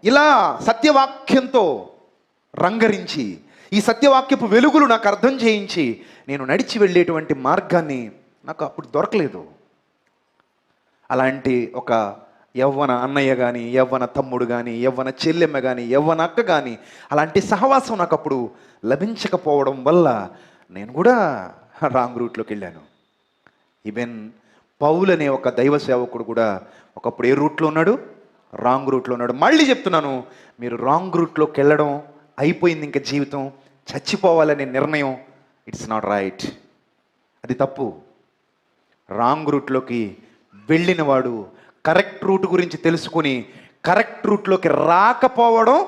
A: ఇలా సత్యవాక్యంతో రంగరించి, ఈ సత్యవాక్యపు వెలుగులు నాకు అర్థం చేయించి నేను నడిచి వెళ్ళేటువంటి మార్గాన్ని నాకు అప్పుడు దొరకలేదు. అలాంటి ఒక యవ్వన అన్నయ్య కానీ, యవ్వన తమ్ముడు కానీ, యవ్వన చెల్లెమ్మ కానీ, యవ్వన అక్క కానీ అలాంటి సహవాసం నాకు అప్పుడు లభించకపోవడం వల్ల నేను కూడా రాంగ్ రూట్లోకి వెళ్ళాను. ఈవెన్ పౌలు అనే ఒక దైవ సేవకుడు కూడా ఒకప్పుడు ఏ రూట్లో ఉన్నాడు? రాంగ్ రూట్లో ఉన్నాడు. మళ్ళీ చెప్తున్నాను, మీరు రాంగ్ రూట్లోకి వెళ్ళడం అయిపోయింది, ఇంకా జీవితం చచ్చిపోవాలనే నిర్ణయం, ఇట్స్ నాట్ రైట్. అది తప్పు. రాంగ్ రూట్లోకి వెళ్ళిన వాడు కరెక్ట్ రూట్ గురించి తెలుసుకొని కరెక్ట్ రూట్లోకి రాకపోవడం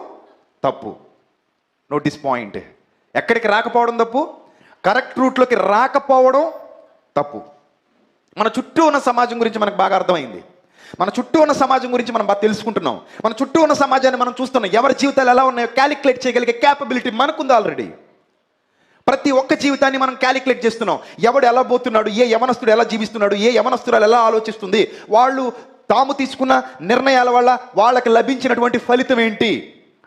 A: తప్పు. Notice point. ఎక్కడికి రాకపోవడం తప్పు? కరెక్ట్ రూట్లోకి రాకపోవడం తప్పు. మన చుట్టూ ఉన్న సమాజం గురించి మనకు బాగా అర్థమైంది. మన చుట్టూ ఉన్న సమాజం గురించి మనం బాగా తెలుసుకుంటున్నాం. మన చుట్టూ ఉన్న సమాజాన్ని మనం చూస్తున్నాం. ఎవరి జీవితాలు ఎలా ఉన్నాయో క్యాలిక్యులేట్ చేయగలిగే క్యాపబిలిటీ మనకుంది ఆల్రెడీ. ప్రతి ఒక్క జీవితాన్ని మనం క్యాలిక్యులేట్ చేస్తున్నాం. ఎవడు ఎలా పోతున్నాడు, ఏ యవనస్తుడు ఎలా జీవిస్తున్నాడు, ఏ యవనస్తురాలు ఎలా ఆలోచిస్తుంది, వాళ్ళు తాము తీసుకున్న నిర్ణయాల వల్ల వాళ్ళకి లభించినటువంటి ఫలితం ఏంటి,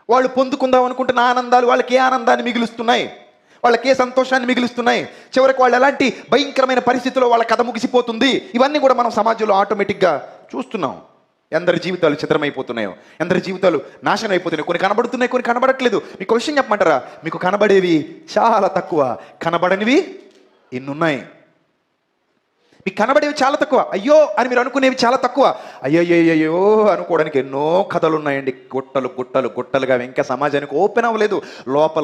A: వాళ్ళు పొందుకుందాం అనుకుంటున్న ఆనందాలు వాళ్ళకి ఏ ఆనందాన్ని మిగులుస్తున్నాయి, వాళ్ళకి ఏ సంతోషాన్ని మిగులుస్తున్నాయి, చివరికి వాళ్ళు ఎలాంటి భయంకరమైన పరిస్థితుల్లో వాళ్ళ కథ ముగిసిపోతుంది. ఇవన్నీ కూడా మనం సమాజంలో ఆటోమేటిక్గా చూస్తున్నాం. ఎందరి జీవితాలు చిత్రమైపోతున్నాయో, ఎందరి జీవితాలు నాశనం అయిపోతున్నాయి. కొన్ని కనబడుతున్నాయి, కొన్ని కనబడట్లేదు. మీకు విషయం చెప్పమంటారా, మీకు కనబడేవి చాలా తక్కువ, కనబడనివి ఇన్నున్నాయి. మీకు కనబడేవి చాలా తక్కువ, అయ్యో అని మీరు అనుకునేవి చాలా తక్కువ. అయ్యో అనుకోవడానికి ఎన్నో కథలు ఉన్నాయండి. గుట్టలు గుట్టలు గుట్టలుగా ఇంకా సమాజానికి ఓపెన్ అవ్వలేదు.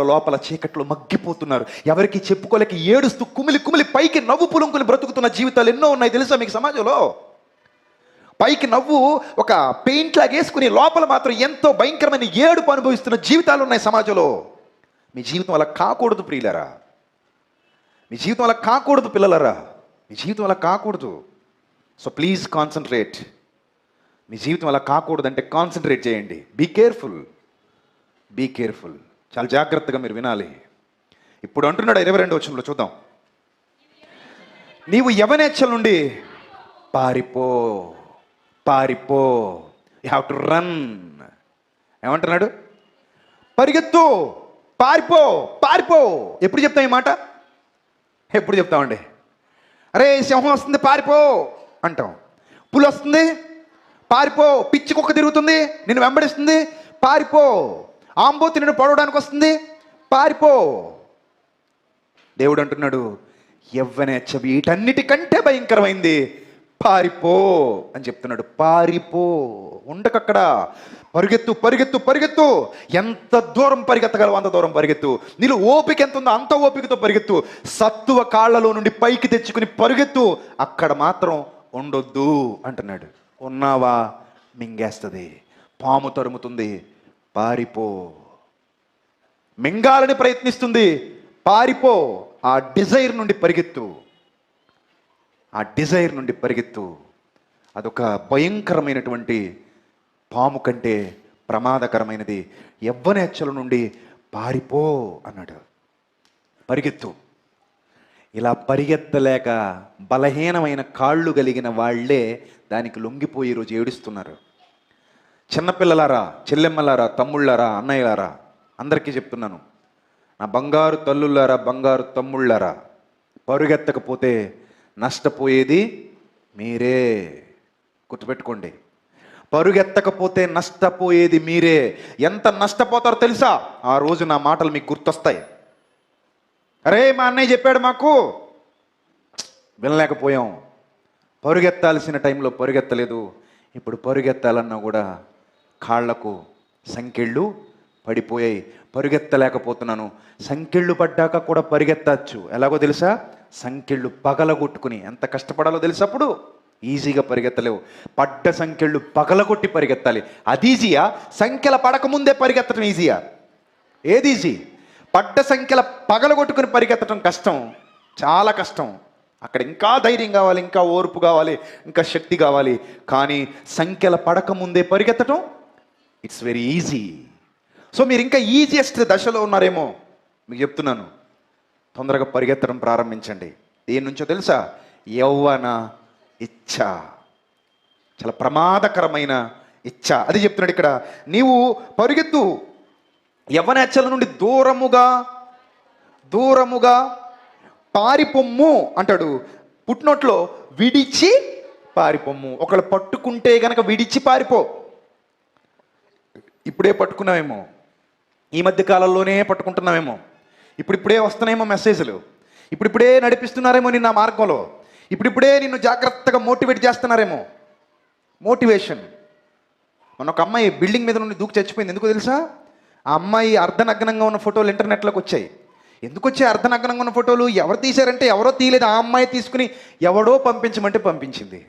A: లోపల చీకట్లు మగ్గిపోతున్నారు. ఎవరికి చెప్పుకోలేక ఏడుస్తూ కుమిలి కుమిలి పైకి నవ్వు పులుంకుని బ్రతుకుతున్న జీవితాలు ఎన్నో ఉన్నాయి తెలుసా మీకు సమాజంలో. పైకి నవ్వు ఒక పెయింట్ లాగా వేసుకుని లోపల మాత్రం ఎంతో భయంకరమైన ఏడుపు అనుభవిస్తున్న జీవితాలు ఉన్నాయి సమాజంలో. మీ జీవితం అలా కాకూడదు ప్రియులరా, మీ జీవితం అలా కాకూడదు పిల్లలరా, మీ జీవితం అలా కాకూడదు. So please concentrate. మీ జీవితం అలా కాకూడదంటే కాన్సన్ట్రేట్ చేయండి. Be careful, be careful. చాలా జాగ్రత్తగా మీరు వినాలి. ఇప్పుడు అంటున్నాడు 22వ వచనంలో, చూద్దాం. నీవు యవనేచ్ఛల నుండి పారిపో, పారిపో. You have to run. ఏమంటున్నాడు? పరిగెత్తు, పారిపో, పారిపో. ఎప్పుడు చెప్తాం ఈ మాట? ఎప్పుడు చెప్తామండి? అరే సింహం వస్తుంది పారిపో అంటాం, పులి వస్తుంది పారిపో, పిచ్చి కుక్క తిరుగుతుంది నిన్ను వెంబడిస్తుంది పారిపో, ఆంబోతి నిన్ను పొడవడానికి వస్తుంది పారిపో. దేవుడు అంటున్నాడు యవ్వనేచ్ఛ వీటన్నిటికంటే భయంకరమైంది, పారిపో అని చెప్తున్నాడు. పారిపో, ఉండకక్కడ. పరిగెత్తు పరిగెత్తు పరిగెత్తు. ఎంత దూరం పరిగెత్తగలవు అంత దూరం పరిగెత్తు. నీళ్ళు ఓపిక ఎంత ఉందో అంత ఓపికతో పరిగెత్తు. సత్తువ కాళ్ళలో నుండి పైకి తెచ్చుకుని పరిగెత్తు. అక్కడ మాత్రం ఉండొద్దు అంటున్నాడు. ఉన్నావా మింగేస్తుంది, పాము తరుముతుంది, పారిపో. మింగాలని ప్రయత్నిస్తుంది, పారిపో. ఆ డిజైర్ నుండి పరిగెత్తు, ఆ డిజైర్ నుండి పరిగెత్తు. అదొక భయంకరమైనటువంటి పాము కంటే ప్రమాదకరమైనది. యవ్వన హెచ్చల నుండి పారిపో అన్నాడు. పరిగెత్తు. ఇలా పరిగెత్తలేక బలహీనమైన కాళ్ళు కలిగిన వాళ్ళే దానికి లొంగిపోయి ఈరోజు ఏడుస్తున్నారు. చిన్నపిల్లలారా, చెల్లెమ్మలారా, తమ్ముళ్ళారా, అన్నయ్యలారా, అందరికీ చెప్తున్నాను, నా బంగారు తల్లులారా, బంగారు తమ్ముళ్ళారా, పరుగెత్తకపోతే నష్టపోయేది మీరే. గుర్తుపెట్టుకోండి, పరుగెత్తకపోతే నష్టపోయేది మీరే. ఎంత నష్టపోతారో తెలుసా? ఆ రోజు నా మాటలు మీకు గుర్తొస్తాయి. అరే, మా అన్నయ్య చెప్పాడు, మాకు వినలేకపోయాం. పరుగెత్తాల్సిన టైంలో పరుగెత్తలేదు. ఇప్పుడు పరుగెత్తాలన్నా కూడా కాళ్లకు సంకెళ్ళు పడిపోయాయి. పరుగెత్తలేకపోతున్నాను. సంకెళ్ళు పడ్డాక కూడా పరిగెత్తచ్చు. ఎలాగో తెలుసా? సంకెళ్ళు పగలగొట్టుకుని. ఎంత కష్టపడాలో తెలుసా? అప్పుడు ఈజీగా పరిగెత్తలేవు. పడ్డ సంకెళ్ళు పగలగొట్టి పరిగెత్తాలి. అది ఈజీయా? సంఖ్యల పడకముందే పరిగెత్తడం ఈజీయా? ఏది ఈజీ? పడ్డ సంఖ్యల పగలగొట్టుకుని పరిగెత్తడం కష్టం, చాలా కష్టం. అక్కడ ఇంకా ధైర్యం కావాలి, ఇంకా ఓర్పు కావాలి, ఇంకా శక్తి కావాలి. కానీ సంఖ్యల పడకముందే పరిగెత్తడం ఇట్స్ వెరీ ఈజీ. సో మీరు ఇంకా ఈజియెస్ట్ దశలో ఉన్నారేమో. మీకు చెప్తున్నాను, తొందరగా పరిగెత్తడం ప్రారంభించండి. దేని నుంచో తెలుసా? యవ్వన ఇచ్ఛ. చాలా ప్రమాదకరమైన ఇచ్ఛ. అది చెప్తున్నాడు ఇక్కడ. నీవు పరిగెత్తు, యవ్వన ఇచ్ఛల నుండి దూరముగా పారిపొమ్ము అంటాడు. పుట్టినోట్లో విడిచి పారిపొమ్ము. ఒకళ్ళు పట్టుకుంటే గనక విడిచి పారిపో. ఇప్పుడే పట్టుకున్నామేమో, ఈ మధ్య కాలంలోనే పట్టుకుంటున్నామేమో, ఇప్పుడిప్పుడే వస్తున్నాయేమో మెసేజ్లు, ఇప్పుడిప్పుడే నడిపిస్తున్నారేమో నిన్న మార్గంలో, ఇప్పుడిప్పుడే నిన్ను జాగ్రత్తగా మోటివేట్ చేస్తున్నారేమో. మోటివేషన్. మన ఒక అమ్మాయి బిల్డింగ్ మీద నుండి దూకి చచ్చిపోయింది. ఎందుకు తెలుసా? ఆ అమ్మాయి అర్ధనగ్నంగా ఉన్న ఫోటోలు ఇంటర్నెట్లోకి వచ్చాయి. ఎందుకు వచ్చాయి అర్ధనగ్నంగా ఉన్న ఫోటోలు? ఎవరు తీశారంటే ఎవరో తీయలేదు. ఆ అమ్మాయి తీసుకుని ఎవడో పంపించమంటే పంపించింది.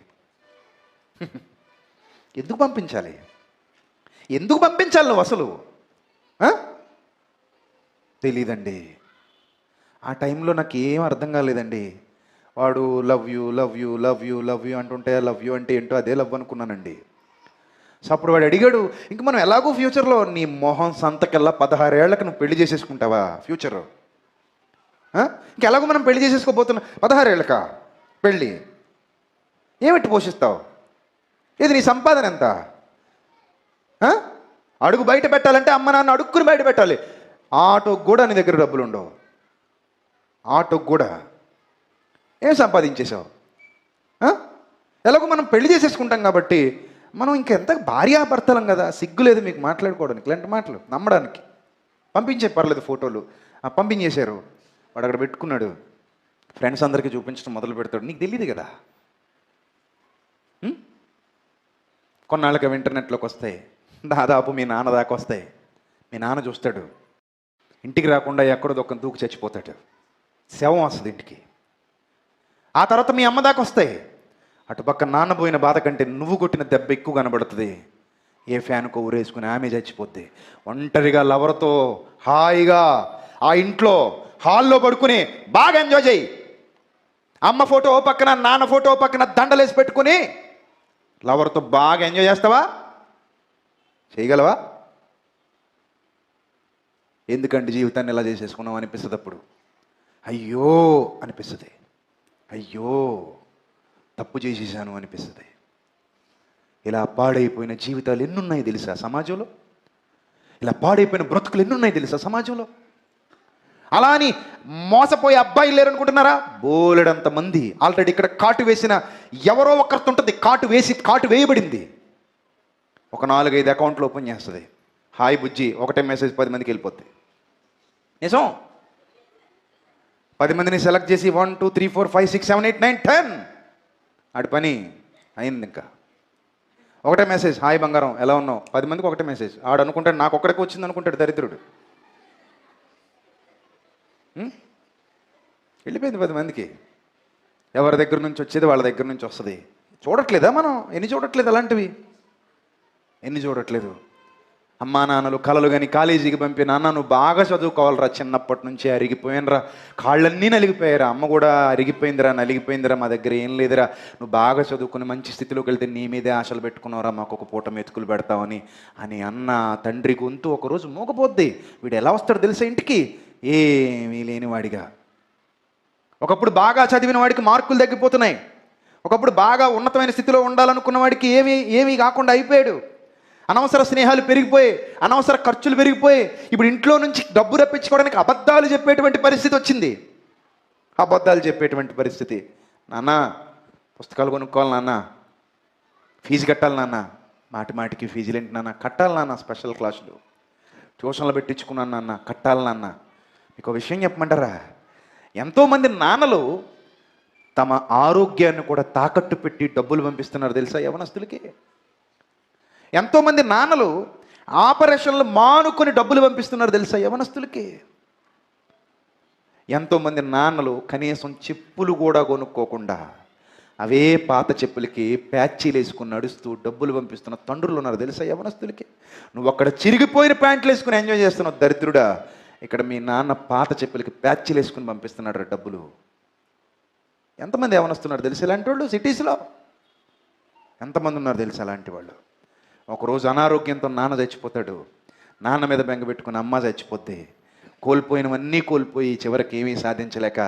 A: ఎందుకు పంపించాలి? ఎందుకు పంపించాలి నువ్వు అసలు? తెలీదండి. ఆ టైంలో నాకు ఏం అర్థం కాలేదండి. వాడు love you love you love you love you అంటుంటే లవ్ యూ అంటే ఏంటో అదే లవ్ అనుకున్నానండి. సో అప్పుడు వాడు అడిగాడు, ఇంక మనం ఎలాగో ఫ్యూచర్లో నీ మొహం సంతకల్లా 16 ఏళ్లకు నువ్వు పెళ్లి చేసేసుకుంటావా ఫ్యూచర్? ఇంకెలాగో మనం పెళ్లి చేసేసుకోబోతున్నాం. 16 ఏళ్ళకా పెళ్ళి? ఏమిటి పోషిస్తావు? ఇది నీ సంపాదన ఎంత? అడుగు బయట పెట్టాలంటే అమ్మ నాన్న అడుక్కుని బయట పెట్టాలి. ఆటోకు కూడా నీ దగ్గర డబ్బులు ఉండవు. ఆటోకు కూడా. ఏం సంపాదించేసావు? ఎలాగో మనం పెళ్లి చేసేసుకుంటాం కాబట్టి మనం ఇంకెంత భార్యాభర్తలం కదా, సిగ్గు లేదు మీకు మాట్లాడుకోవడానికి, ఇలాంటి మాటలు నమ్మడానికి. పంపించే పర్లేదు ఫోటోలు. పంపించేశారు. వాడు అక్కడ పెట్టుకున్నాడు. ఫ్రెండ్స్ అందరికీ చూపించడం మొదలు పెడతాడు. నీకు తెలియదు కదా. కొన్నాళ్ళకి అవి ఇంటర్నెట్లోకి వస్తాయి. దాదాపు మీ నాన్న దాకా వస్తాయి. మీ నాన్న చూస్తాడు. ఇంటికి రాకుండా ఎక్కడో దొక్కని దూకి చచ్చిపోతాడు. శవం వస్తుంది ఇంటికి. ఆ తర్వాత మీ అమ్మ దాకా వస్తాయి. అటుపక్క నాన్న పోయిన బాధ కంటే నువ్వు కొట్టిన దెబ్బ ఎక్కువ కనబడుతుంది. ఏ ఫ్యాన్కో ఊరేసుకుని ఆమె చచ్చిపోద్ది. ఒంటరిగా లవర్తో హాయిగా ఆ ఇంట్లో హాల్లో పడుకుని బాగా ఎంజాయ్ చేయి. అమ్మ ఫోటో ఓ పక్కన, నాన్న ఫోటో ఓ పక్కన దండలేసి పెట్టుకుని లవర్తో బాగా ఎంజాయ్ చేస్తావా? చేయగలవా? ఎందుకంటే జీవితాన్ని ఎలా చేసేసుకున్నాం అనిపిస్తుంది. అప్పుడు అయ్యో అనిపిస్తుంది. అయ్యో తప్పు చేసేసాను అనిపిస్తుంది. ఇలా పాడైపోయిన జీవితాలు ఎన్నున్నాయి తెలుసా సమాజంలో? ఇలా పాడైపోయిన బ్రతుకులు ఎన్నున్నాయి తెలుసా సమాజంలో? అలా అని మోసపోయే అబ్బాయిలు లేరనుకుంటున్నారా? బోలెడంత మంది. ఆల్రెడీ ఇక్కడ కాటు వేసిన ఎవరో ఒకరితో ఉంటుంది. కాటు వేయబడింది. ఒక 4-5 అకౌంట్లు ఓపెన్ చేస్తుంది. హాయ్ బుజ్జి ఒకటే మెసేజ్ 10 మందికి వెళ్ళిపోద్ది. నిజం. 10 మందిని సెలెక్ట్ చేసి 1 2 3 4 5 6 7 8 9 10 ఆడి పని అయింది. ఇంకా ఒకటే మెసేజ్, హాయ్ బంగారం ఎలా ఉన్నావు? 10 మందికి ఒకటే మెసేజ్. ఆడు అనుకుంటాడు నాకు ఒక్కడికి వచ్చింది అనుకుంటాడు దరిద్రుడు. వెళ్ళిపోయింది 10 మందికి. ఎవరి దగ్గర నుంచి వచ్చేది వాళ్ళ దగ్గర నుంచి వస్తుంది. చూడట్లేదా మనం? ఎన్ని చూడట్లేదు అలాంటివి? ఎన్ని చూడట్లేదు? అమ్మా నాన్నలు కలలు కానీ కాలేజీకి పంపి, నాన్న నువ్వు బాగా చదువుకోవాలరా, చిన్నప్పటి నుంచి అరిగిపోయానురా, కాళ్ళన్నీ నలిగిపోయారా, అమ్మ కూడా అరిగిపోయిందిరా, నలిగిపోయిందిరా, మా దగ్గర ఏం లేదురా, నువ్వు బాగా చదువుకుని మంచి స్థితిలోకి వెళ్తే నీ మీదే ఆశలు పెట్టుకున్నావురా, మాకు ఒక పూట మెతుకులు పెడతావని అని అన్న తండ్రి గొంతు ఒకరోజు మోగపోద్ది. వీడు ఎలా వస్తాడు తెలుసా ఇంటికి? ఏమీ లేనివాడిగా. ఒకప్పుడు బాగా చదివిన వాడికి మార్కులు తగ్గిపోతున్నాయి. ఒకప్పుడు బాగా ఉన్నతమైన స్థితిలో ఉండాలనుకున్న వాడికి ఏమీ కాకుండా అయిపోయాడు. అనవసర స్నేహాలు పెరిగిపోయి, అనవసర ఖర్చులు పెరిగిపోయి, ఇప్పుడు ఇంట్లో నుంచి డబ్బు రప్పించుకోవడానికి అబద్ధాలు చెప్పేటువంటి పరిస్థితి వచ్చింది. అబద్ధాలు చెప్పేటువంటి పరిస్థితి. నాన్న పుస్తకాలు కొనుక్కోవాలి, నాన్న ఫీజు కట్టాలి, నాన్న మాటికి ఫీజులు ఏంటి నాన్న, కట్టాలి నాన్న, స్పెషల్ క్లాసులు ట్యూషన్లు పెట్టించుకున్నాను నాన్న, కట్టాలి నాన్న. మీకు విషయం చెప్పమంటారా? ఎంతోమంది నాన్నలు తమ ఆరోగ్యాన్ని కూడా తాకట్టు పెట్టి డబ్బులు పంపిస్తున్నారు తెలుసా యవనస్తులకి. ఎంతోమంది నాన్నలు ఆపరేషన్లు మానుకొని డబ్బులు పంపిస్తున్నారు తెలుసా యవనస్తులకి. ఎంతోమంది నాన్నలు కనీసం చెప్పులు కూడా కొనుక్కోకుండా అవే పాత చెప్పులకి ప్యాచీలు వేసుకుని నడుస్తూ డబ్బులు పంపిస్తున్న తండ్రులు ఉన్నారు తెలుసా యవనస్తులకి. నువ్వు అక్కడ చిరిగిపోయిన ప్యాంట్లు వేసుకుని ఎంజాయ్ చేస్తున్నావు దరిద్రుడా, ఇక్కడ మీ నాన్న పాత చెప్పులకి ప్యాచీలు వేసుకుని పంపిస్తున్నాడు డబ్బులు. ఎంతమంది యవనస్తున్నారు తెలుసు ఇలాంటి వాళ్ళు సిటీస్లో? ఎంతమంది ఉన్నారు తెలుసు అలాంటి వాళ్ళు? ఒకరోజు అనారోగ్యంతో నాన్న చచ్చిపోతాడు, నాన్న మీద బెంగ పెట్టుకుని అమ్మ చచ్చిపోద్ది. కోల్పోయినవన్నీ కోల్పోయి చివరికి ఏమీ సాధించలేక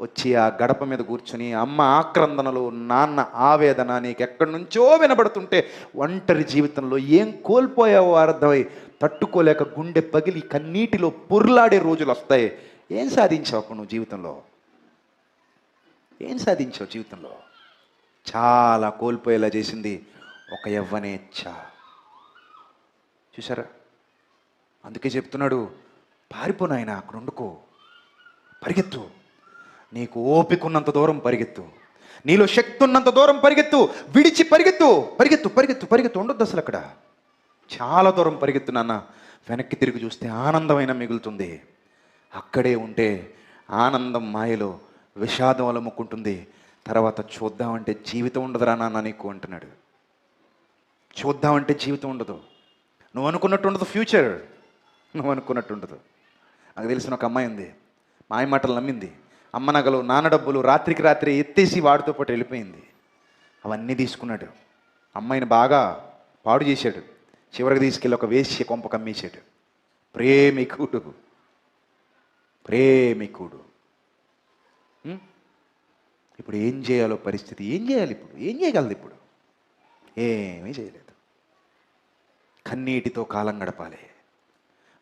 A: వచ్చి ఆ గడప మీద కూర్చుని అమ్మ ఆక్రందనలు, నాన్న ఆవేదన నీకు ఎక్కడి నుంచో వినబడుతుంటే ఒంటరి జీవితంలో ఏం కోల్పోయావో అర్థమై తట్టుకోలేక గుండె పగిలి కన్నీటిలో పొర్లాడే రోజులు వస్తాయి. ఏం సాధించావు నువ్వు జీవితంలో? ఏం సాధించావు జీవితంలో? చాలా కోల్పోయేలా చేసింది ఒక యవ్వనేచ్ఛ. చూసారా? అందుకే చెప్తున్నాడు, పారిపో నాయన, అక్కడ వండుకో, పరిగెత్తు, నీకు ఓపిక ఉన్నంత దూరం పరిగెత్తు, నీలో శక్తి ఉన్నంత దూరం పరిగెత్తు, విడిచి పరిగెత్తు, పరిగెత్తు పరిగెత్తు పరిగెత్తు, ఉండొద్దు అసలు అక్కడ. చాలా దూరం పరిగెత్తు నాన్న. వెనక్కి తిరిగి చూస్తే ఆనందమైన మిగులుతుంది. అక్కడే ఉంటే ఆనందం మాయలో విషాదం అలముకుంటుంది. తర్వాత చూద్దామంటే జీవితం ఉండదురా నాన్న నీకు అంటున్నాడు. చూద్దామంటే జీవితం ఉండదు, నువ్వు అనుకున్నట్టు ఉండదు ఫ్యూచర్, నువ్వు అనుకున్నట్టు ఉండదు. నాకు తెలిసిన ఒక అమ్మాయి ఉంది, మాయ మాటలు నమ్మింది. అమ్మ నగలు, నాన్న డబ్బులు రాత్రికి రాత్రి ఎత్తేసి వాడితో పాటు వెళ్ళిపోయింది. అవన్నీ తీసుకున్నాడు, అమ్మాయిని బాగా పాడు చేశాడు. చివరికి తీసుకెళ్ళి ఒక వేశ్య కొంప కమ్మేశాడు. ప్రేమికుడు, ప్రేమికుడు. ఇప్పుడు ఏం చేయాలో పరిస్థితి, ఏం చేయాలి ఇప్పుడు? ఏం చేయగలదు ఇప్పుడు? ఏమీ చేయలేదు. కన్నీటితో కాలం గడపాలి.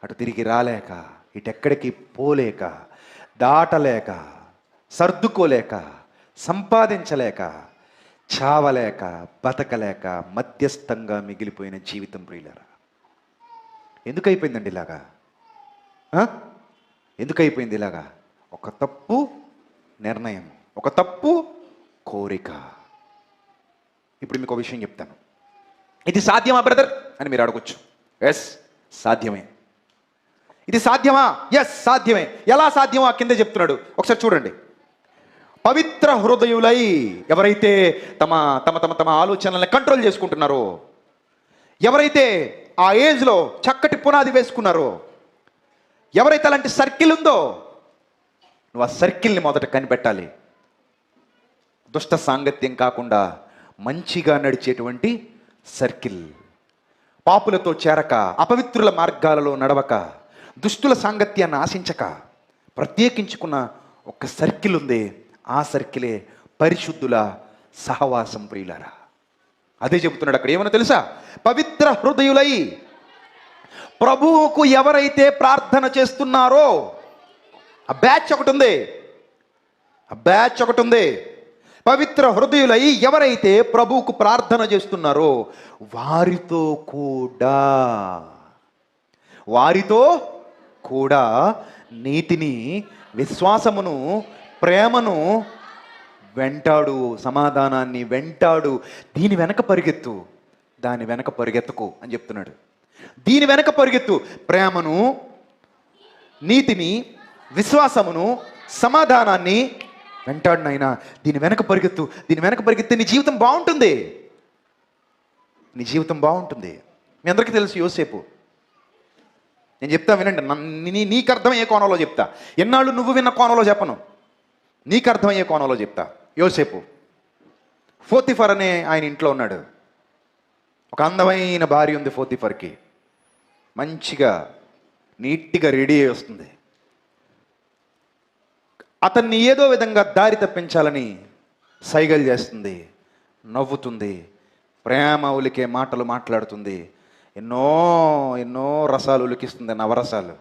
A: అటు తిరిగి రాలేక, ఇటెక్కడికి పోలేక, దాటలేక, సర్దుకోలేక, సంపాదించలేక, చావలేక, బతకలేక మధ్యస్థంగా మిగిలిపోయిన జీవితం ప్రియులారా. ఎందుకు అయిపోయిందండి ఇలాగా? ఎందుకు అయిపోయింది ఇలాగా? ఒక తప్పు నిర్ణయం, ఒక తప్పు కోరిక. ఇప్పుడు మీకు ఒక విషయం చెప్తాను. ఇది సాధ్యమా బ్రదర్ అని మీరు అడగొచ్చు. ఎస్, సాధ్యమే. ఇది సాధ్యమా? ఎస్, సాధ్యమే. ఎలా సాధ్యమా కింద చెప్తున్నాడు, ఒకసారి చూడండి. పవిత్ర హృదయులై ఎవరైతే తమ తమ తమ తమ ఆలోచనల్ని కంట్రోల్ చేసుకుంటున్నారో, ఎవరైతే ఆ ఏజ్లో చక్కటి పునాది వేసుకున్నారో, ఎవరైతే అలాంటి సర్కిల్ ఉందో, నువ్వు ఆ సర్కిల్ని మొదట కనిపెట్టాలి. దుష్ట సాంగత్యం కాకుండా మంచిగా నడిచేటువంటి సర్కిల్. పాపులతో చేరక, అపవిత్రుల మార్గాలలో నడవక, దుష్టుల సాంగత్యాన్ని ఆశించక ప్రత్యేకించుకున్న ఒక సర్కిల్ ఉంది. ఆ సర్కిలే పరిశుద్ధుల సహవాసం ప్రియులారా. అదే చెబుతున్నాడు అక్కడ. ఏమన్నా తెలుసా? పవిత్ర హృదయులై ప్రభువుకు ఎవరైతే ప్రార్థన చేస్తున్నారో, ఆ బ్యాచ్ ఒకటి ఉంది, ఆ బ్యాచ్ ఒకటి ఉంది. పవిత్ర హృదయులై ఎవరైతే ప్రభువుకు ప్రార్థన చేస్తున్నారో వారితో కూడా నీతిని, విశ్వాసమును, ప్రేమను వెంటాడు, సమాధానాన్ని వెంటాడు. దీని వెనక పరిగెత్తు, దాని వెనక పరిగెత్తకు అని చెప్తున్నాడు. దీని వెనక పరిగెత్తు, ప్రేమను, నీతిని, విశ్వాసమును, సమాధానాన్ని వెంటాడు నాయనా. దీని వెనక పరిగెత్తు, దీని వెనక పరిగెత్తే నీ జీవితం బాగుంటుంది, నీ జీవితం బాగుంటుంది. మీ అందరికీ తెలుసు యోసేపు. నేను చెప్తా వినండి, నీకు అర్థమయ్యే కోణంలో చెప్తా. ఎన్నాళ్ళు నువ్వు విన్న కోణంలో చెప్పను, నీకు అర్థమయ్యే కోణంలో చెప్తా. యోసేపు పోతీఫర్ అనే ఆయన ఇంట్లో ఉన్నాడు. ఒక అందమైన భార్య ఉంది పోతీఫర్కి, మంచిగా నీట్గా రెడీ అయి వస్తుంది. అతన్ని ఏదో విధంగా దారి తప్పించాలని సైగలు చేస్తుంది, నవ్వుతుంది, ప్రేమ ఉలికే మాటలు మాట్లాడుతుంది, ఎన్నో ఎన్నో రసాలు ఉలికిస్తుంది, నవరసాలు.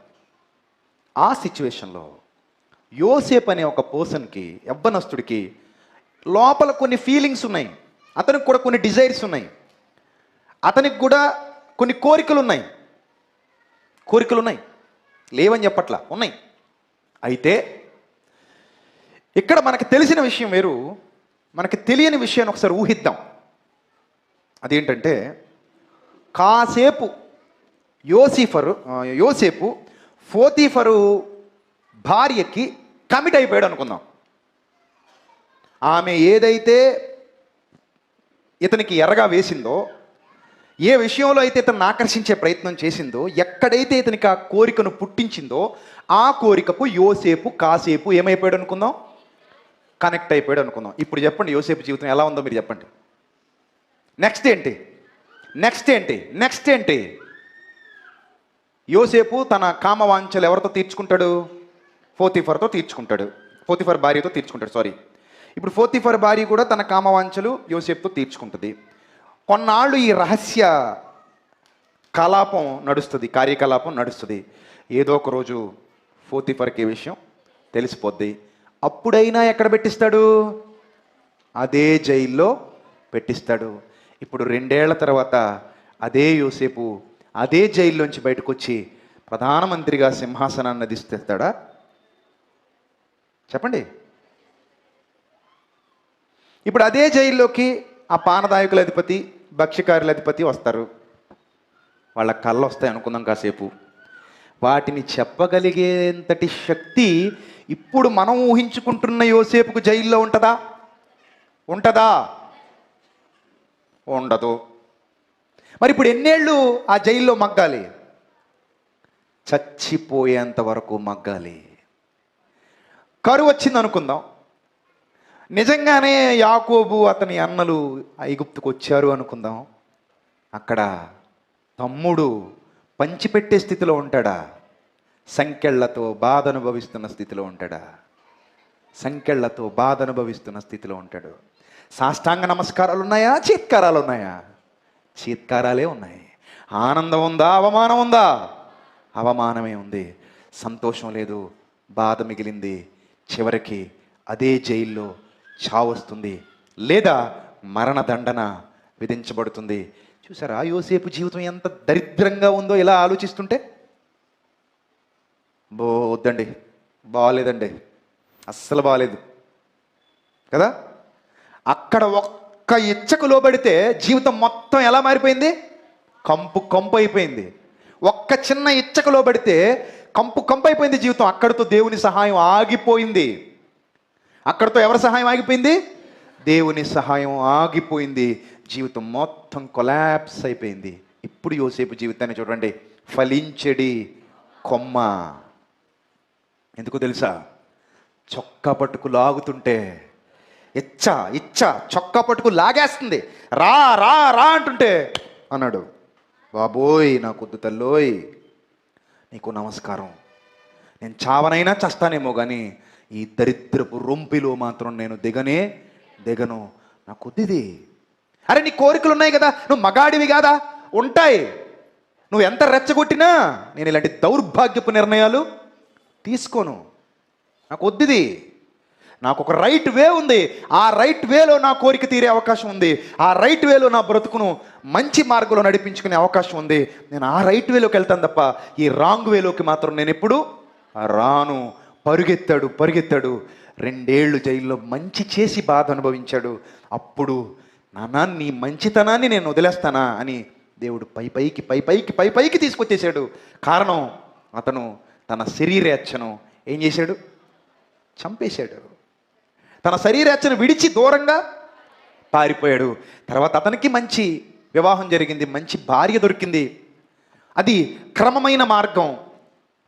A: ఆ సిచ్యువేషన్లో యోసేపు అనే ఒక పర్సన్కి, యవ్వనస్తుడికి లోపల కొన్ని ఫీలింగ్స్ ఉన్నాయి, అతనికి కూడా కొన్ని డిజైర్స్ ఉన్నాయి, అతనికి కూడా కొన్ని కోరికలు ఉన్నాయి. లేవని చెప్పట్లా, ఉన్నాయి. అయితే ఇక్కడ మనకు తెలిసిన విషయం వేరు, మనకి తెలియని విషయాన్ని ఒకసారి ఊహిద్దాం. అదేంటంటే, కాసేపు యోసేపు పోతీఫరు భార్యకి కమిట్ అయిపోయాడు అనుకుందాం. ఆమె ఏదైతే ఇతనికి ఎర్రగా వేసిందో, ఏ విషయంలో అయితే ఇతన్ని ఆకర్షించే ప్రయత్నం చేసిందో, ఎక్కడైతే ఇతనికి ఆ కోరికను పుట్టించిందో, ఆ కోరికకు యోసేపు కాసేపు ఏమైపోయాడు అనుకుందాం, కనెక్ట్ అయిపోయాడు అనుకుందాం. ఇప్పుడు చెప్పండి, యోసేపు జీవితం ఎలా ఉందో మీరు చెప్పండి. నెక్స్ట్ ఏంటి? యోసేపు తన కామవాంఛలు ఎవరితో తీర్చుకుంటాడు? పోతీఫర్తో తీర్చుకుంటాడు, పోతీఫర్ భార్యతో తీర్చుకుంటాడు. ఇప్పుడు పోతీఫర్ భార్య కూడా తన కామవాంఛలు యోసేపుతో తీర్చుకుంటుంది. కొన్నాళ్ళు ఈ రహస్య కార్యకలాపం నడుస్తుంది. ఏదో ఒక రోజు పోతీఫర్కి విషయం తెలిసిపోద్ది. అప్పుడైనా ఎక్కడ పెట్టిస్తాడు? అదే జైల్లో పెట్టిస్తాడు. ఇప్పుడు 2 ఏళ్ల తర్వాత అదే యోసేపు అదే జైల్లోంచి బయటకు వచ్చి ప్రధానమంత్రిగా సింహాసనాన్ని అధిష్టిస్తాడా? చెప్పండి. ఇప్పుడు అదే జైల్లోకి ఆ పానదాయకుల అధిపతి, భక్ష్యకారుల అధిపతి వస్తారు. వాళ్ళ కళ్ళు వస్తాయి అనుకుందాం కాసేపు. వాటిని చెప్పగలిగేంతటి శక్తి ఇప్పుడు మనం ఊహించుకుంటున్న యోసేపుకు జైల్లో ఉంటుందా? ఉండదు. మరి ఇప్పుడు ఎన్నేళ్ళు ఆ జైల్లో మగ్గాలి? చచ్చిపోయేంత వరకు మగ్గాలి. కరువు వచ్చింది అనుకుందాం. నిజంగానే యాకోబు అతని అన్నలు ఐగుప్తుకు వచ్చారు అనుకుందాం. అక్కడ తమ్ముడు పంచిపెట్టే స్థితిలో ఉంటాడా? సంకెళ్లతో బాధ అనుభవిస్తున్న స్థితిలో ఉంటాడు. సాష్టాంగ నమస్కారాలు ఉన్నాయా? చీత్కారాలు ఉన్నాయా? చీత్కారాలే ఉన్నాయి. ఆనందం ఉందా? అవమానం ఉందా? అవమానమే ఉంది. సంతోషం లేదు, బాధ మిగిలింది. చివరికి అదే జైల్లో చావొస్తుంది, లేదా మరణదండన విధించబడుతుంది. చూసారా యోసేపు జీవితం ఎంత దరిద్రంగా ఉందో ఇలా ఆలోచిస్తుంటే? వద్దండి, బాగాలేదండి, అస్సలు బాగాలేదు కదా. అక్కడ ఒక్క ఇచ్చకు లోబడితే జీవితం మొత్తం ఎలా మారిపోయింది? కంపు అయిపోయింది. ఒక్క చిన్న ఇచ్చకు లోబడితే కంపు అయిపోయింది జీవితం. అక్కడితో దేవుని సహాయం ఆగిపోయింది. అక్కడితో ఎవరి సహాయం ఆగిపోయింది? దేవుని సహాయం ఆగిపోయింది. జీవితం మొత్తం కొలాప్స్ అయిపోయింది. ఇప్పుడు యోసేపు జీవితాన్ని చూడండి. ఫలించెడి కొమ్మ. ఎందుకు తెలుసా? చొక్కా పట్టుకు లాగుతుంటే ఇచ్చ చొక్కా పట్టుకు లాగేస్తుంది. రా రా రా అంటుంటే అన్నాడు, బాబోయ్ నాకొద్దు తల్లోయ్, నీకు నమస్కారం, నేను చావనైనా చస్తానేమో కానీ ఈ దరిద్రపు రొంపిలో మాత్రం నేను దిగను, నాకు వద్దిది. అరే నీ కోరికలు ఉన్నాయి కదా, నువ్వు మగాడివి కాదా? ఉంటాయి. నువ్వు ఎంత రెచ్చగొట్టినా నేను ఇలాంటి దౌర్భాగ్యపు నిర్ణయాలు తీసుకోను. నాకు వద్దిది. నాకు ఒక రైట్ వే ఉంది. ఆ రైట్ వేలో నా కోరిక తీరే అవకాశం ఉంది. ఆ రైట్ వేలో నా బ్రతుకును మంచి మార్గంలో నడిపించుకునే అవకాశం ఉంది. నేను ఆ రైట్ వేలోకి వెళ్తాను తప్ప ఈ రాంగ్ వేలోకి మాత్రం నేను ఎప్పుడు రాను. పరుగెత్తాడు 2 ఏళ్ళు జైల్లో మంచి చేసి బాధ అనుభవించాడు. అప్పుడు నాన్న నీ మంచితనాన్ని నేను వదిలేస్తానా అని దేవుడు పైపైకి తీసుకొచ్చేసాడు. కారణం అతను తన శరీరేచ్ఛను ఏం చేశాడు? చంపేశాడు. తన శరీరేచ్ఛను విడిచి దూరంగా పారిపోయాడు. తర్వాత అతనికి మంచి వివాహం జరిగింది, మంచి భార్య దొరికింది. అది క్రమమైన మార్గం.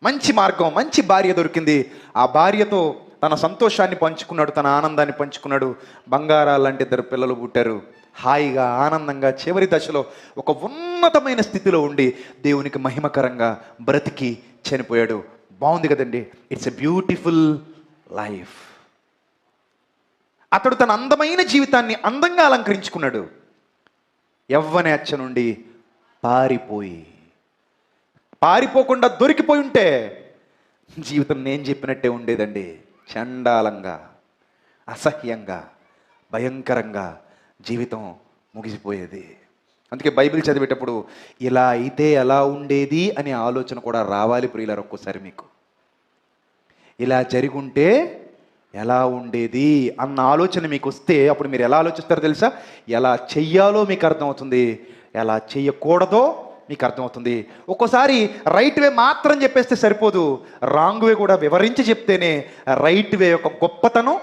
A: మంచి మార్గం, మంచి భార్య దొరికింది. ఆ భార్యతో తన సంతోషాన్ని పంచుకున్నాడు, తన ఆనందాన్ని పంచుకున్నాడు. బంగారాలు లాంటి 2 పిల్లలు పుట్టారు. హాయిగా ఆనందంగా చివరి దశలో ఒక ఉన్నతమైన స్థితిలో ఉండి దేవునికి మహిమకరంగా బ్రతికి చనిపోయాడు. బాగుంది కదండి. It's a beautiful life. అతడు తన అందమైన జీవితాన్ని అందంగా అలంకరించుకున్నాడు. యవ్వనేచ్ఛ నుండి పారిపోకుండా దొరికిపోయి ఉంటే జీవితం నేను చెప్పినట్టే ఉండేదండి. చండాలంగా, అసహ్యంగా, భయంకరంగా జీవితం ముగిసిపోయేది. అందుకే బైబిల్ చదివేటప్పుడు ఇలా అయితే ఎలా ఉండేది అనే ఆలోచన కూడా రావాలి ప్రియులారా. ఒక్కోసారి మీకు ఇలా జరిగుంటే ఎలా ఉండేది అన్న ఆలోచన మీకు వస్తే అప్పుడు మీరు ఎలా ఆలోచిస్తారో తెలుసా? ఎలా చెయ్యాలో మీకు అర్థమవుతుంది, ఎలా చెయ్యకూడదో మీకు అర్థమవుతుంది. ఒక్కోసారి రైట్ వే మాత్రం చెప్పేస్తే సరిపోదు, రాంగ్ వే కూడా వివరించి చెప్తేనే రైట్ వే యొక్క గొప్పతనం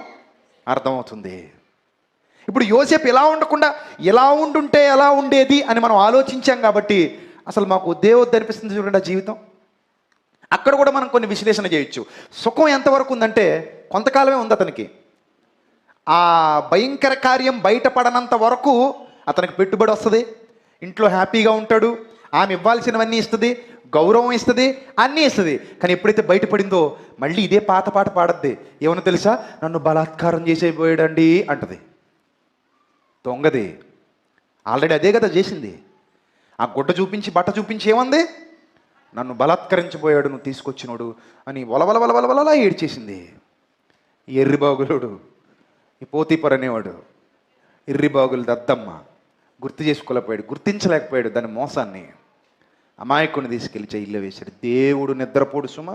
A: అర్థమవుతుంది. ఇప్పుడు యోసేపు ఎలా ఉండకుండా ఎలా ఉండుంటే ఎలా ఉండేది అని మనం ఆలోచించాం కాబట్టి అసలు మాకు వద్దు అనిపిస్తుంది చూడండి ఆ జీవితం. అక్కడ కూడా మనం కొన్ని విశ్లేషణ చేయొచ్చు. సుఖం ఎంతవరకు ఉందంటే కొంతకాలమే ఉంది అతనికి. ఆ భయంకర కార్యం బయటపడనంత వరకు అతనికి పెట్టుబడి వస్తుంది, ఇంట్లో హ్యాపీగా ఉంటాడు, ఆమె ఇవ్వాల్సినవన్నీ ఇస్తుంది, గౌరవం ఇస్తుంది, అన్నీ ఇస్తుంది. కానీ ఎప్పుడైతే బయటపడిందో మళ్ళీ ఇదే పాత పాట పాడద్ది. ఏమన్నా తెలుసా? నన్ను బలాత్కారం చేసేపోయాడండి అంటది. దొంగది ఆల్రెడీ అదే కదా చేసింది. ఆ గుడ్డ చూపించి బట్ట చూపించి ఏమంది? నన్ను బలాత్కరించబోయాడు నువ్వు తీసుకొచ్చినోడు అని వలవలవలవలవలా ఏడ్చేసింది. ఎర్రిబాగులోడు, ఈ పోతీపర్ అనేవాడు, ఎర్రిబాగులు దద్దమ్మ గుర్తించలేకపోయాడు దాని మోసాన్ని. అమాయకుని తీసుకెళ్ళి జైల్లో వేశాడు. దేవుడు నిద్రపోడు సుమా,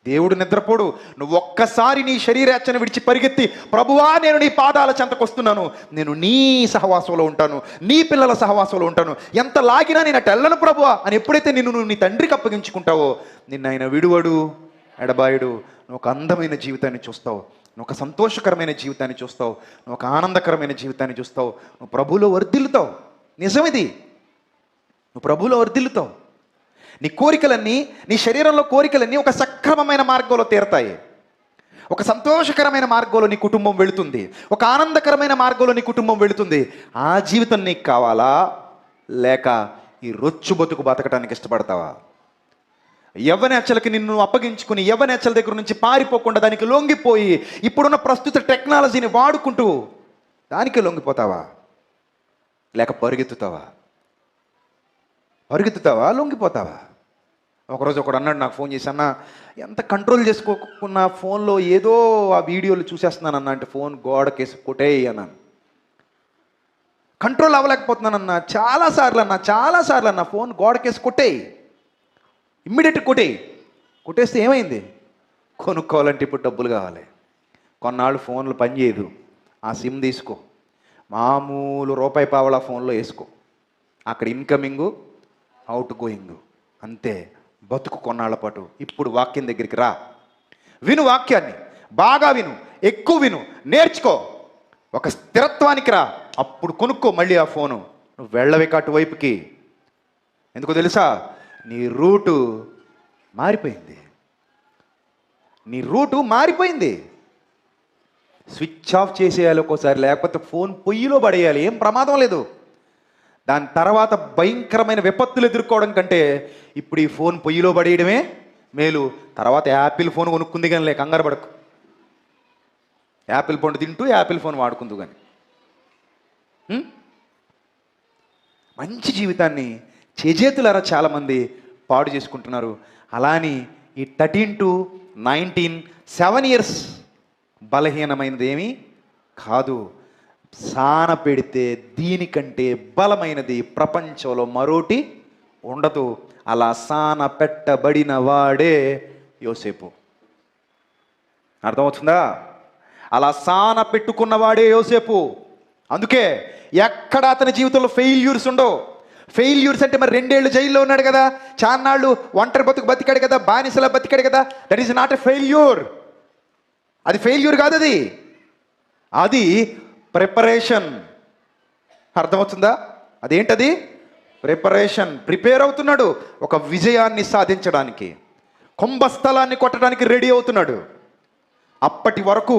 A: దేవుడు నిద్రపోడు. నువ్వు ఒక్కసారి నీ శరీరాచన విడిచి పరిగెత్తి, ప్రభువా నేను నీ పాదాల చెంతకు వస్తున్నాను, నేను నీ సహవాసంలో ఉంటాను, నీ పిల్లల సహవాసంలో ఉంటాను, ఎంత లాగినా నేను అటు వెళ్ళను ప్రభువా అని ఎప్పుడైతే నువ్వు నీ తండ్రికి అప్పగించుకుంటావో నిన్ను ఆయన విడువడు, ఎడబాయుడు. నువ్వు ఒక అందమైన జీవితాన్ని చూస్తావు, నువ్వు ఒక సంతోషకరమైన జీవితాన్ని చూస్తావు, నువ్వు ఒక ఆనందకరమైన జీవితాన్ని చూస్తావు, నువ్వు ప్రభువులో వర్ధిల్లుతావు. నిజమిది, నువ్వు ప్రభువులో వర్ధిల్లుతావు. నీ కోరికలన్నీ, నీ శరీరంలో కోరికలన్నీ ఒక సక్రమమైన మార్గంలో తీరతాయి. ఒక సంతోషకరమైన మార్గంలో నీ కుటుంబం వెళుతుంది, ఒక ఆనందకరమైన మార్గంలో నీ కుటుంబం వెళుతుంది. ఆ జీవితం నీకు కావాలా, లేక ఈ రొచ్చు బతుకు బతకడానికి ఇష్టపడతావా? యవ్వనేచ్చలకి నిన్ను అప్పగించుకుని యవ్వనేచ్చల దగ్గర నుంచి పారిపోకుండా దానికి లొంగిపోయి ఇప్పుడున్న ప్రస్తుత టెక్నాలజీని వాడుకుంటూ దానికి లొంగిపోతావా, లేక పరిగెత్తుతావా? లొంగిపోతావా? ఒకరోజు ఒకడు అన్నాడు, నాకు ఫోన్ చేసి, అన్న ఎంత కంట్రోల్ చేసుకోకున్న ఫోన్లో ఏదో ఆ వీడియోలు చూసేస్తున్నాను అన్న, అంటే ఫోన్ గోడకేసి కొట్టేయి అన్నాను. కంట్రోల్ అవ్వలేకపోతున్నానన్న, చాలాసార్లు అన్న ఫోన్ గోడకేసి కొట్టేయి, ఇమ్మీడియట్ కొట్టేస్తే ఏమైంది? కొనుక్కోవాలంటే ఇప్పుడు డబ్బులు కావాలి. కొన్నాళ్ళు ఫోన్లు పనిచేయదు, ఆ సిమ్ తీసుకో, మామూలు రూపాయి పావలా ఫోన్లో వేసుకో, అక్కడ ఇన్కమింగు అవుట్ గోయింగ్ అంతే. బతుకు కొన్నాళ్ల పాటు. ఇప్పుడు వాక్యం దగ్గరికి రా, విను, వాక్యాన్ని బాగా విను, ఎక్కువ విను, నేర్చుకో, ఒక స్థిరత్వానికి రా, అప్పుడు కొనుక్కో మళ్ళీ ఆ ఫోను. నువ్వు వెళ్ళవే అటువైపుకి. ఎందుకో తెలుసా? నీ రూటు మారిపోయింది. స్విచ్ ఆఫ్ చేసేయాలి ఒక్కోసారి, లేకపోతే ఫోన్ పొయ్యిలో పడేయాలి, ఏం ప్రమాదం లేదు. దాని తర్వాత భయంకరమైన విపత్తులు ఎదుర్కోవడం కంటే ఇప్పుడు ఈ ఫోన్ పొయ్యిలో పడేయడమే మేలు. తర్వాత యాపిల్ ఫోన్ కొనుక్కుంది కానీ కంగారు పడకు, యాపిల్ పండు తింటూ యాపిల్ ఫోన్ వాడుకుందు కానీ. మంచి జీవితాన్ని చేజేతులారా చాలామంది పాడు చేసుకుంటున్నారు. అలాని ఈ 13 to 19 7 years బలహీనమైనది ఏమీ కాదు. సాన పెడితే దీనికంటే బలమైనది ప్రపంచంలో మరోటి ఉండదు. అలా సాన పెట్టబడిన వాడే యోసేపు. అర్థమవుతుందా? అలా సాన పెట్టుకున్నవాడే యోసేపు. అందుకే ఎక్కడ అతని జీవితంలో ఫెయిల్యూర్స్ ఉండవు. ఫెయిల్యూర్స్ అంటే మరి 2 ఏళ్ళు జైల్లో ఉన్నాడు కదా, చాన్నాళ్ళు ఒంటరి బతుకు బతికాడు కదా, బానిసలా బతికాడు కదా, that is not a failure. అది ఫెయిల్యూర్ కాదు, అది ప్రిపరేషన్. అర్థమవుతుందా? అదేంటది? ప్రిపరేషన్. ప్రిపేర్ అవుతున్నాడు ఒక విజయాన్ని సాధించడానికి, కుంభస్థలాన్ని కొట్టడానికి రెడీ అవుతున్నాడు. అప్పటి వరకు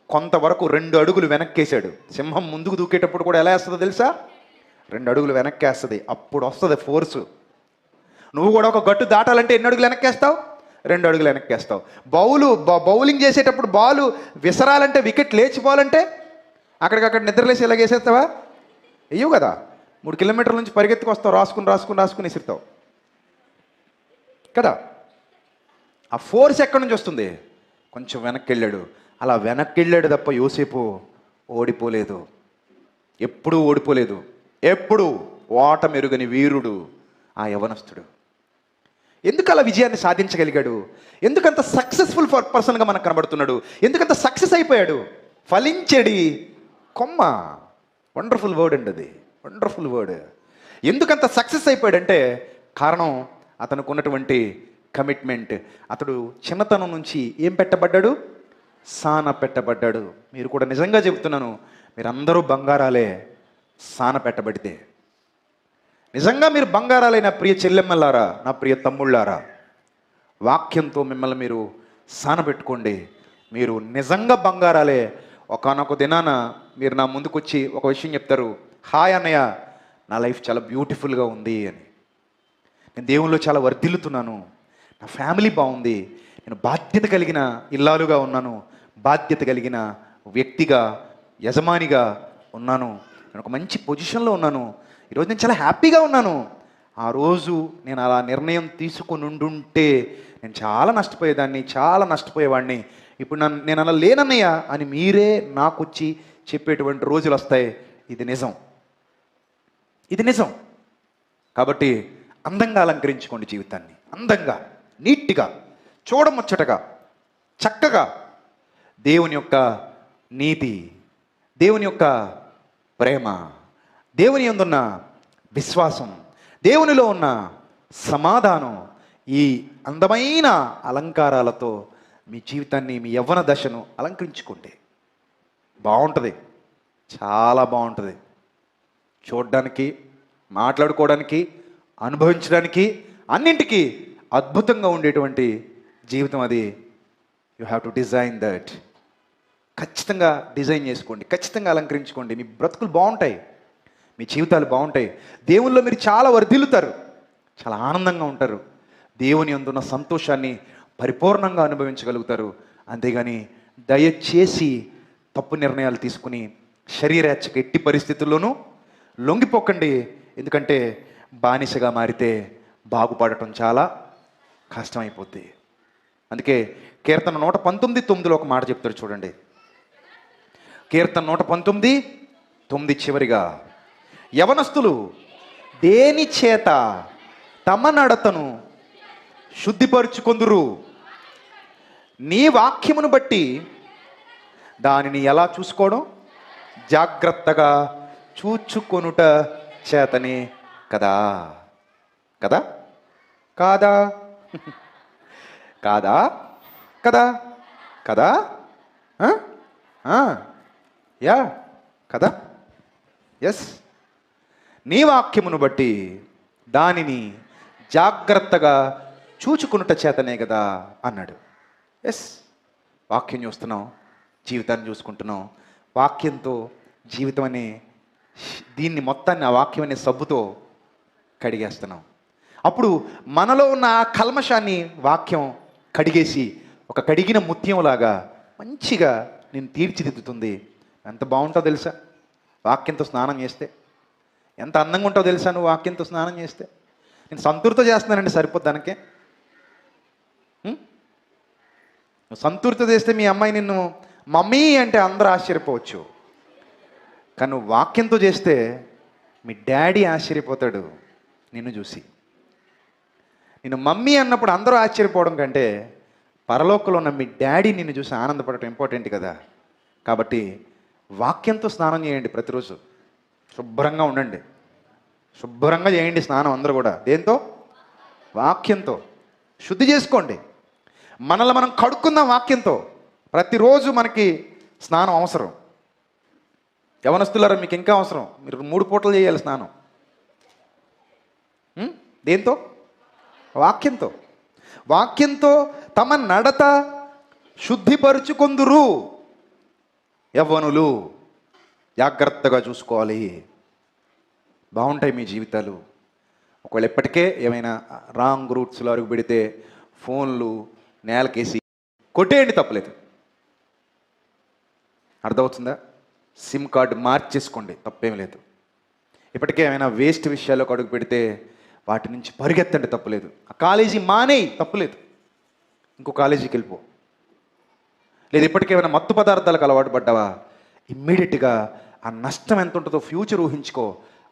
A: కొంతవరకు 2 అడుగులు వెనక్కేశాడు. సింహం ముందుకు దూకేటప్పుడు కూడా ఎలా వేస్తుందో తెలుసా? 2 అడుగులు వెనక్కేస్తుంది. అప్పుడు వస్తుంది ఫోర్సు. నువ్వు కూడా ఒక గట్టు దాటాలంటే ఎన్ని అడుగులు వెనక్కేస్తావు? 2 అడుగులు వెనక్కేస్తావు. బౌలింగ్ చేసేటప్పుడు బాలు విసరాలంటే, వికెట్ లేచిపోవాలంటే అక్కడికక్కడ నిద్రలేసి ఇలా వేసేస్తావా? వెయ్యవు కదా. 3 కిలోమీటర్ల నుంచి పరిగెత్తుకు వస్తావు, రాసుకుని విసురుతావు కదా. ఆ ఫోర్స్ ఎక్కడి నుంచి వస్తుంది? కొంచెం వెనక్కి వెళ్ళాడు. అలా వెనక్కి వెళ్ళాడు తప్ప యోసేపు ఓడిపోలేదు. ఎప్పుడూ ఓడిపోలేదు. ఎప్పుడు ఓటమెరుగని వీరుడు ఆ యవనస్తుడు. ఎందుకు అలా విజయాన్ని సాధించగలిగాడు? ఎందుకంత సక్సెస్ఫుల్ పర్సన్గా మనకు కనబడుతున్నాడు? ఎందుకంత సక్సెస్ అయిపోయాడు? ఫలించెడి కొమ్మ. వండర్ఫుల్ వర్డ్ అండి అది, వండర్ఫుల్ వర్డ్. ఎందుకంత సక్సెస్ అయిపోయాడంటే కారణం అతనికి ఉన్నటువంటి కమిట్మెంట్. అతడు చిన్నతనం నుంచి ఏం పెట్టబడ్డాడు? సాన పెట్టబడ్డాడు. మీరు కూడా నిజంగా చెబుతున్నాను, మీరందరూ బంగారాలే సాన పెట్టబడితే. నిజంగా మీరు బంగారాలే నా ప్రియ చెల్లెమ్మలారా, నా ప్రియ తమ్ముళ్ళారా. వాక్యంతో మిమ్మల్ని మీరు సాన పెట్టుకోండి. మీరు నిజంగా బంగారాలే. ఒకానొక దినాన మీరు నా ముందుకు వచ్చి ఒక విషయం చెప్తారు, హాయ్ అన్నయ్య, నా లైఫ్ చాలా బ్యూటిఫుల్గా ఉంది అని. నేను దేవుల్లో చాలా వర్ధిల్లుతున్నాను, నా ఫ్యామిలీ బాగుంది, నేను బాధ్యత కలిగిన ఇల్లాలుగా ఉన్నాను, బాధ్యత కలిగిన వ్యక్తిగా, యజమానిగా ఉన్నాను, నేను ఒక మంచి పొజిషన్లో ఉన్నాను, ఈరోజు నేను చాలా హ్యాపీగా ఉన్నాను. ఆ రోజు నేను అలా నిర్ణయం తీసుకుని ఉండుంటే నేను చాలా నష్టపోయేవాడిని. ఇప్పుడు నేను అలా లేనన్నయ్య అని మీరే నాకు వచ్చి చెప్పేటువంటి రోజులు వస్తాయి. ఇది నిజం. కాబట్టి అందంగా అలంకరించుకోండి జీవితాన్ని. అందంగా, నీట్గా, చూడముచ్చటగా, చక్కగా. దేవుని యొక్క నీతి, దేవుని యొక్క ప్రేమ, దేవుని యందున్న విశ్వాసం, దేవునిలో ఉన్న సమాధానం, ఈ అందమైన అలంకారాలతో మీ జీవితాన్ని, మీ యవ్వన దశను అలంకరించుకోండి. బాగుంటుంది, చాలా బాగుంటుంది. చూడడానికి, మాట్లాడుకోవడానికి, అనుభవించడానికి, అన్నింటికీ అద్భుతంగా ఉండేటువంటి జీవితం అది. You have to design that. ఖచ్చితంగా డిజైన్ చేసుకోండి, ఖచ్చితంగా అలంకరించుకోండి. మీ బ్రతుకులు బాగుంటాయి, మీ జీవితాలు బాగుంటాయి. దేవుల్లో మీరు చాలా వర్ధిల్లుతారు, చాలా ఆనందంగా ఉంటారు. దేవుని అందున్న సంతోషాన్ని పరిపూర్ణంగా అనుభవించగలుగుతారు. అంతేగాని దయచేసి తప్పు నిర్ణయాలు తీసుకుని శరీరేచ్ఛకు ఎట్టి పరిస్థితుల్లోనూ లొంగిపోకండి. ఎందుకంటే బానిసగా మారితే బాగుపడటం చాలా కష్టమైపోద్ది. అందుకే కీర్తన 119:9 ఒక మాట చెప్తారు చూడండి. కీర్తన 119:9 చివరిగా, యవనస్తులు దేని చేత తమ నడతను శుద్ధిపరుచుకొందురు, నీ వాక్యమును బట్టి దానిని ఎలా చూసుకోవడం? జాగ్రత్తగా చూచుకొనుట చేతనే కదా. కదా కాదా? కాదా కదా కదా యా కదా. ఎస్, నీ వాక్యమును బట్టి దానిని జాగ్రత్తగా చూచుకునుట చేతనే కదా అన్నాడు. ఎస్, వాక్యం చూస్తున్నాం, జీవితాన్ని చూసుకుంటున్నాం. వాక్యంతో జీవితం అనే దీన్ని మొత్తాన్ని, ఆ వాక్యం అనే సబ్బుతో కడిగేస్తున్నాం. అప్పుడు మనలో ఉన్న ఆ కల్మషాన్ని వాక్యం కడిగేసి ఒక కడిగిన ముత్యంలాగా మంచిగా నేను తీర్చిదిద్దుతుంది. ఎంత బాగుంటుందో తెలుసా వాక్యంతో స్నానం చేస్తే? ఎంత అందంగా ఉంటుందో తెలుసా నువ్వు వాక్యంతో స్నానం చేస్తే? నేను సంతూర్తో చేస్తున్నానండి, సరిపోద్ది దానికే. నువ్వు సంతూర్తో చేస్తే మీ అమ్మాయి నిన్ను మమ్మీ అంటే అందరూ ఆశ్చర్యపోవచ్చు. కానీ నువ్వు వాక్యంతో చేస్తే మీ డాడీ ఆశ్చర్యపోతాడు నిన్ను చూసి. నేను మమ్మీ అన్నప్పుడు అందరూ ఆశ్చర్యపోవడం కంటే పరలోకంలో ఉన్న మీ డాడీ నిన్ను చూసి ఆనందపడటం ఇంపార్టెంట్ కదా. కాబట్టి వాక్యంతో స్నానం చేయండి ప్రతిరోజు. శుభ్రంగా ఉండండి, శుభ్రంగా చేయండి స్నానం అందరూ కూడా. దేంతో? వాక్యంతో. శుద్ధి చేసుకోండి, మనల్ని మనం కడుక్కుందాం వాక్యంతో. ప్రతిరోజు మనకి స్నానం అవసరం. యవనస్తులారా మీకు ఇంకా అవసరం, మీరు 3 పూటలు చేయాలి స్నానం. దేంతో? వాక్యంతో. వాక్యంతో తమ నడత శుద్ధిపరుచుకొందురు. యవ్వనులు జాగ్రత్తగా చూసుకోవాలి. బాగుంటాయి మీ జీవితాలు. ఒకవేళ ఎప్పటికే ఏమైనా రాంగ్ రూట్స్లో అడుగు పెడితే ఫోన్లు నేలకేసి కొట్టేయండి, తప్పలేదు. అర్థమవుతుందా? సిమ్ కార్డు మార్చేసుకోండి, తప్పేం లేదు. ఇప్పటికే ఏమైనా వేస్ట్ విషయాల్లో అడుగు పెడితే వాటి నుంచి పరిగెత్తండి, తప్పులేదు. ఆ కాలేజీ మానేయి, తప్పులేదు. ఇంకో కాలేజీకి వెళ్ళిపో. లేదు ఇప్పటికే ఏమైనా మత్తు పదార్థాలకు అలవాటు పడ్డావా, ఇమ్మీడియట్గా ఆ నష్టం ఎంత ఉంటుందో ఫ్యూచర్ ఊహించుకో.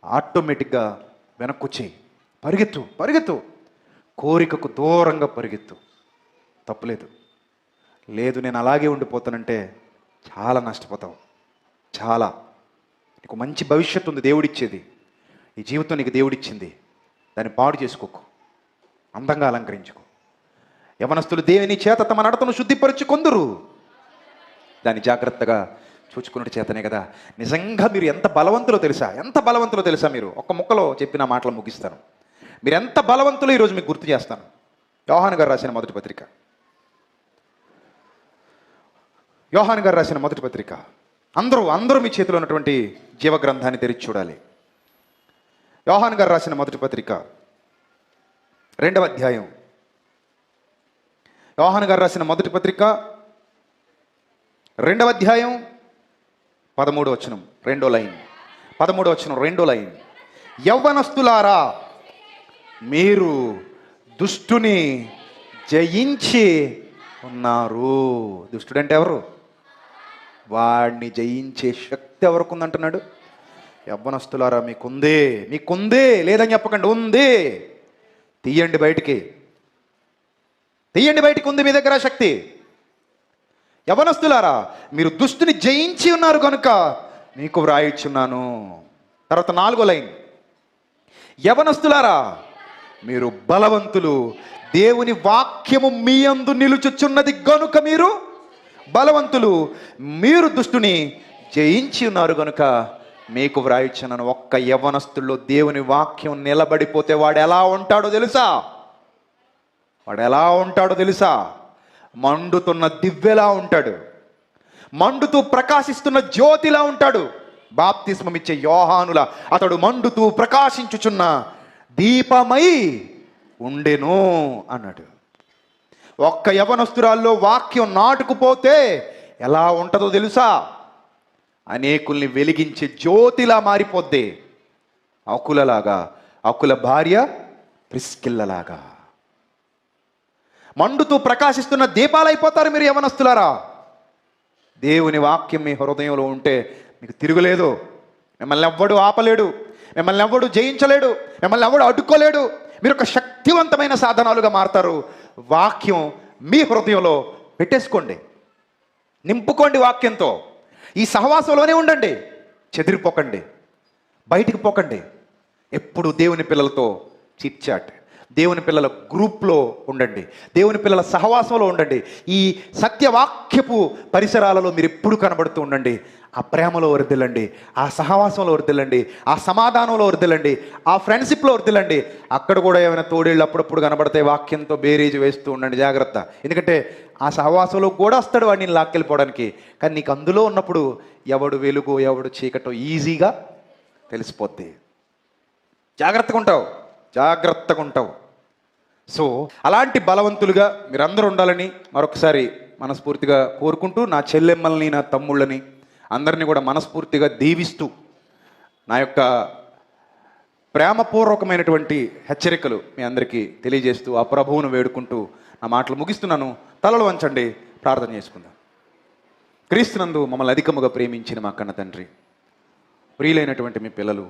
A: ఆటోమేటిక్గా వెనక్కు వచ్చేయి, పరిగెత్తు పరిగెత్తు, కోరికకు దూరంగా పరిగెత్తు, తప్పులేదు. లేదు నేను అలాగే ఉండిపోతానంటే చాలా నష్టపోతావు. చాలా. నీకు మంచి భవిష్యత్తు ఉంది దేవుడిచ్చేది. ఈ జీవితం నీకు దేవుడిచ్చింది, దాన్ని పాడు చేసుకోకు, అందంగా అలంకరించుకో. యవనస్తులు దేవుని చేత తమ నడతను శుద్ధిపరచుకొందురు. దాన్ని జాగ్రత్తగా చూచుకున్నట్టు చేతనే కదా. నిజంగా మీరు ఎంత బలవంతులో తెలుసా, ఎంత బలవంతులో తెలుసా? మీరు ఒక్క ముక్కలో చెప్పిన మాటలు ముగిస్తాను. మీరు ఎంత బలవంతులో ఈరోజు మీకు గుర్తు చేస్తాను. యోహాను గారు రాసిన మొదటి పత్రిక, యోహాను గారు రాసిన మొదటి పత్రిక. అందరూ మీ చేతిలో ఉన్నటువంటి జీవగ్రంథాన్ని తెరిచి చూడాలి. యోహాను గారు రాసిన మొదటి పత్రిక 2వ అధ్యాయం. యోహాను గారు రాసిన మొదటి పత్రిక 2వ అధ్యాయం 13వ వచనం, 2వ లైన్. 13వ వచనం 2వ లైన్. యవ్వనస్తులారా మీరు దుష్టుని జయించి ఉన్నారు. దుష్టుడంటే ఎవరు? వాడిని జయించే శక్తి ఎవరికి ఉందంటున్నాడు? యవ్వనస్తులారా మీకుందే, మీకుందే, లేదని చెప్పకండి, ఉంది. తీయండి బయటికి, తీయండి బయటికి, ఉంది మీ దగ్గర శక్తి. యవ్వనస్తులారా మీరు దుష్టుని జయించి ఉన్నారు కనుక మీకు వ్రాయిచున్నాను. తర్వాత 4వ లైన్. యవ్వనస్తులారా మీరు బలవంతులు, దేవుని వాక్యము మీ యందు నిలుచుచున్నది గనుక మీరు బలవంతులు, మీరు దుష్టుని జయించి ఉన్నారు కనుక మీకు వ్రాయిచున్నాను. ఒక్క యవ్వనస్తుల్లో దేవుని వాక్యం నిలబడిపోతే వాడు ఎలా ఉంటాడో తెలుసా? వాడు ఎలా ఉంటాడో తెలుసా? మండుతున్న దివ్వెలా ఉంటాడు, మండుతూ ప్రకాశిస్తున్న జ్యోతిలా ఉంటాడు. బాప్తిస్మం ఇచ్చే యోహానులా అతడు మండుతూ ప్రకాశించుచున్న దీపమై ఉండెను అన్నాడు. ఒక్క యవనస్తురాల్లో వాక్యం నాటుకుపోతే ఎలా ఉంటుందో తెలుసా? అనేకుల్ని వెలిగించే జ్యోతిలా మారిపోద్ది. అకులలాగా, అకుల భార్య ప్రిస్కిల్లలాగా మండుతూ ప్రకాశిస్తున్న దీపాలైపోతారు మీరు యవనస్తులారా. దేవుని వాక్యం మీ హృదయంలో ఉంటే మీకు తిరుగులేదు. మిమ్మల్ని ఎవ్వడు ఆపలేడు, మిమ్మల్ని ఎవ్వడు జయించలేడు, మిమ్మల్ని ఎవ్వడు అడ్డుకోలేడు. మీరు ఒక శక్తివంతమైన సాధనాలుగా మారతారు. వాక్యం మీ హృదయంలో పెట్టేసుకోండి, నింపుకోండి వాక్యంతో. ఈ సహవాసంలోనే ఉండండి, చెదిరిపోకండి, బయటికి పోకండి. ఎప్పుడు దేవుని పిల్లలతో చిట్ చాట్, దేవుని పిల్లల గ్రూప్లో ఉండండి, దేవుని పిల్లల సహవాసంలో ఉండండి. ఈ సత్యవాక్యపు పరిసరాలలో మీరు ఎప్పుడు కనబడుతూ ఉండండి. ఆ ప్రేమలో వర్ధిల్లండి, ఆ సహవాసంలో వర్ధిల్లండి, ఆ సమాధానంలో వర్ధిల్లండి, ఆ ఫ్రెండ్షిప్లో వర్ధిల్లండి. అక్కడ కూడా ఏమైనా తోడేళ్ళు అప్పుడప్పుడు కనబడితే వాక్యంతో బేరీజు వేస్తూ ఉండండి, జాగ్రత్త. ఎందుకంటే ఆ సహవాసంలో కూడా వస్తాడు వాడిని లాక్కెళ్ళిపోవడానికి. కానీ నీకు అందులో ఉన్నప్పుడు ఎవడు వెలుగు ఎవడు చీకటో ఈజీగా తెలిసిపోద్ది. జాగ్రత్తగా ఉంటావు, జాగ్రత్తగా ఉంటావు. సో అలాంటి బలవంతులుగా మీరందరూ ఉండాలని మరొకసారి మనస్ఫూర్తిగా కోరుకుంటూ, నా చెల్లెమ్మల్ని, నా తమ్ముళ్ళని అందరినీ కూడా మనస్ఫూర్తిగా దీవిస్తూ, నా యొక్క ప్రేమపూర్వకమైనటువంటి హెచ్చరికలు మీ అందరికీ తెలియజేస్తూ, ఆ ప్రభువును వేడుకుంటూ నా మాటలు ముగిస్తున్నాను. తలలు వంచండి, ప్రార్థన చేసుకుందాం. క్రీస్తునందు మమ్మల్ని అధికముగా ప్రేమించిన మా కన్న తండ్రి, ప్రియులైనటువంటి మీ పిల్లలు,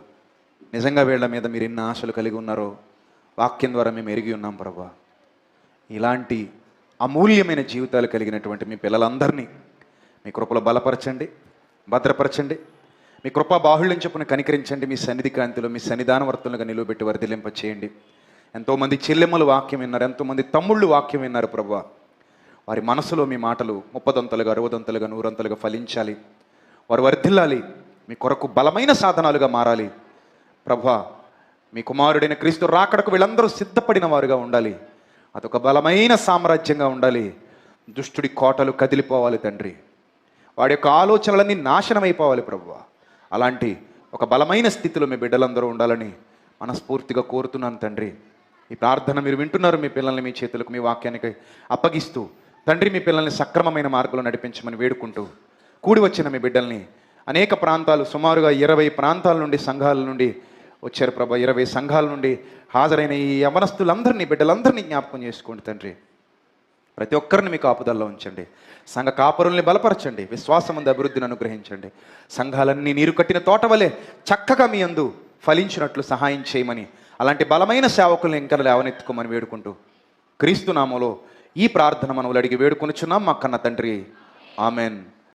A: నిజంగా వీళ్ళ మీద మీరు ఎన్ని ఆశలు కలిగి ఉన్నారో వాక్యం ద్వారా మేము ఎరిగి ఉన్నాం ప్రభువా. ఇలాంటి అమూల్యమైన జీవితాలు కలిగినటువంటి మీ పిల్లలందరినీ మీ కృపలో బలపరచండి, భద్రపరచండి. మీ కృపా బాహుళ్యం చొప్పున కనికరించండి. మీ సన్నిధి కాంతిలో, మీ సన్నిధాన వర్తనలుగా నిలువబెట్టి వర్ధిలింప చేయండి. ఎంతోమంది చెల్లెమ్మలు వాక్యం విన్నారు, ఎంతోమంది తమ్ముళ్ళు వాక్యం విన్నారు ప్రభువా. వారి మనసులో మీ మాటలు 30 60 100 ఫలించాలి. వారు వర్ధిల్లాలి, మీ కొరకు బలమైన సాధనాలుగా మారాలి ప్రభువా. మీ కుమారుడైన క్రీస్తు రాకడకు వీళ్ళందరూ సిద్ధపడిన వారుగా ఉండాలి. అదొక బలమైన సామ్రాజ్యంగా ఉండాలి. దుష్టుడి కోటలు కదిలిపోవాలి తండ్రి. వాడి యొక్క ఆలోచనలన్నీ నాశనమైపోవాలి ప్రభువా. అలాంటి ఒక బలమైన స్థితిలో మీ బిడ్డలందరూ ఉండాలని మనస్ఫూర్తిగా కోరుతున్నాను తండ్రి. ఈ ప్రార్థన మీరు వింటున్నారు. మీ పిల్లల్ని మీ చేతులకు మీ వాక్యానికి అప్పగిస్తూ తండ్రి మీ పిల్లల్ని సక్రమమైన మార్గంలో నడిపించమని వేడుకుంటూ కూడి వచ్చిన మీ బిడ్డల్ని అనేక ప్రాంతాలు, సుమారుగా 20 ప్రాంతాల నుండి, సంఘాల నుండి వచ్చారు ప్రభా. 20 సంఘాల నుండి హాజరైన ఈ యవనస్తులందరినీ, బిడ్డలందరినీ జ్ఞాపకం చేసుకోండి తండ్రి. ప్రతి ఒక్కరిని మీ కాపుదల్లో ఉంచండి. సంఘ కాపరుల్ని బలపరచండి. విశ్వాసమందు అభివృద్ధిని అనుగ్రహించండి. సంఘాలన్నీ నీరు కట్టిన తోట వలె చక్కగా మీ యందు ఫలించినట్లు సహాయం చేయమని, అలాంటి బలమైన సేవకుల్ని ఇంకా లేవనెత్తుకోమని వేడుకుంటూ క్రీస్తు నామములో ఈ ప్రార్థన మనవులు అడిగి వేడుకొనుచున్నాం మా కన్న తండ్రి. ఆమెన్.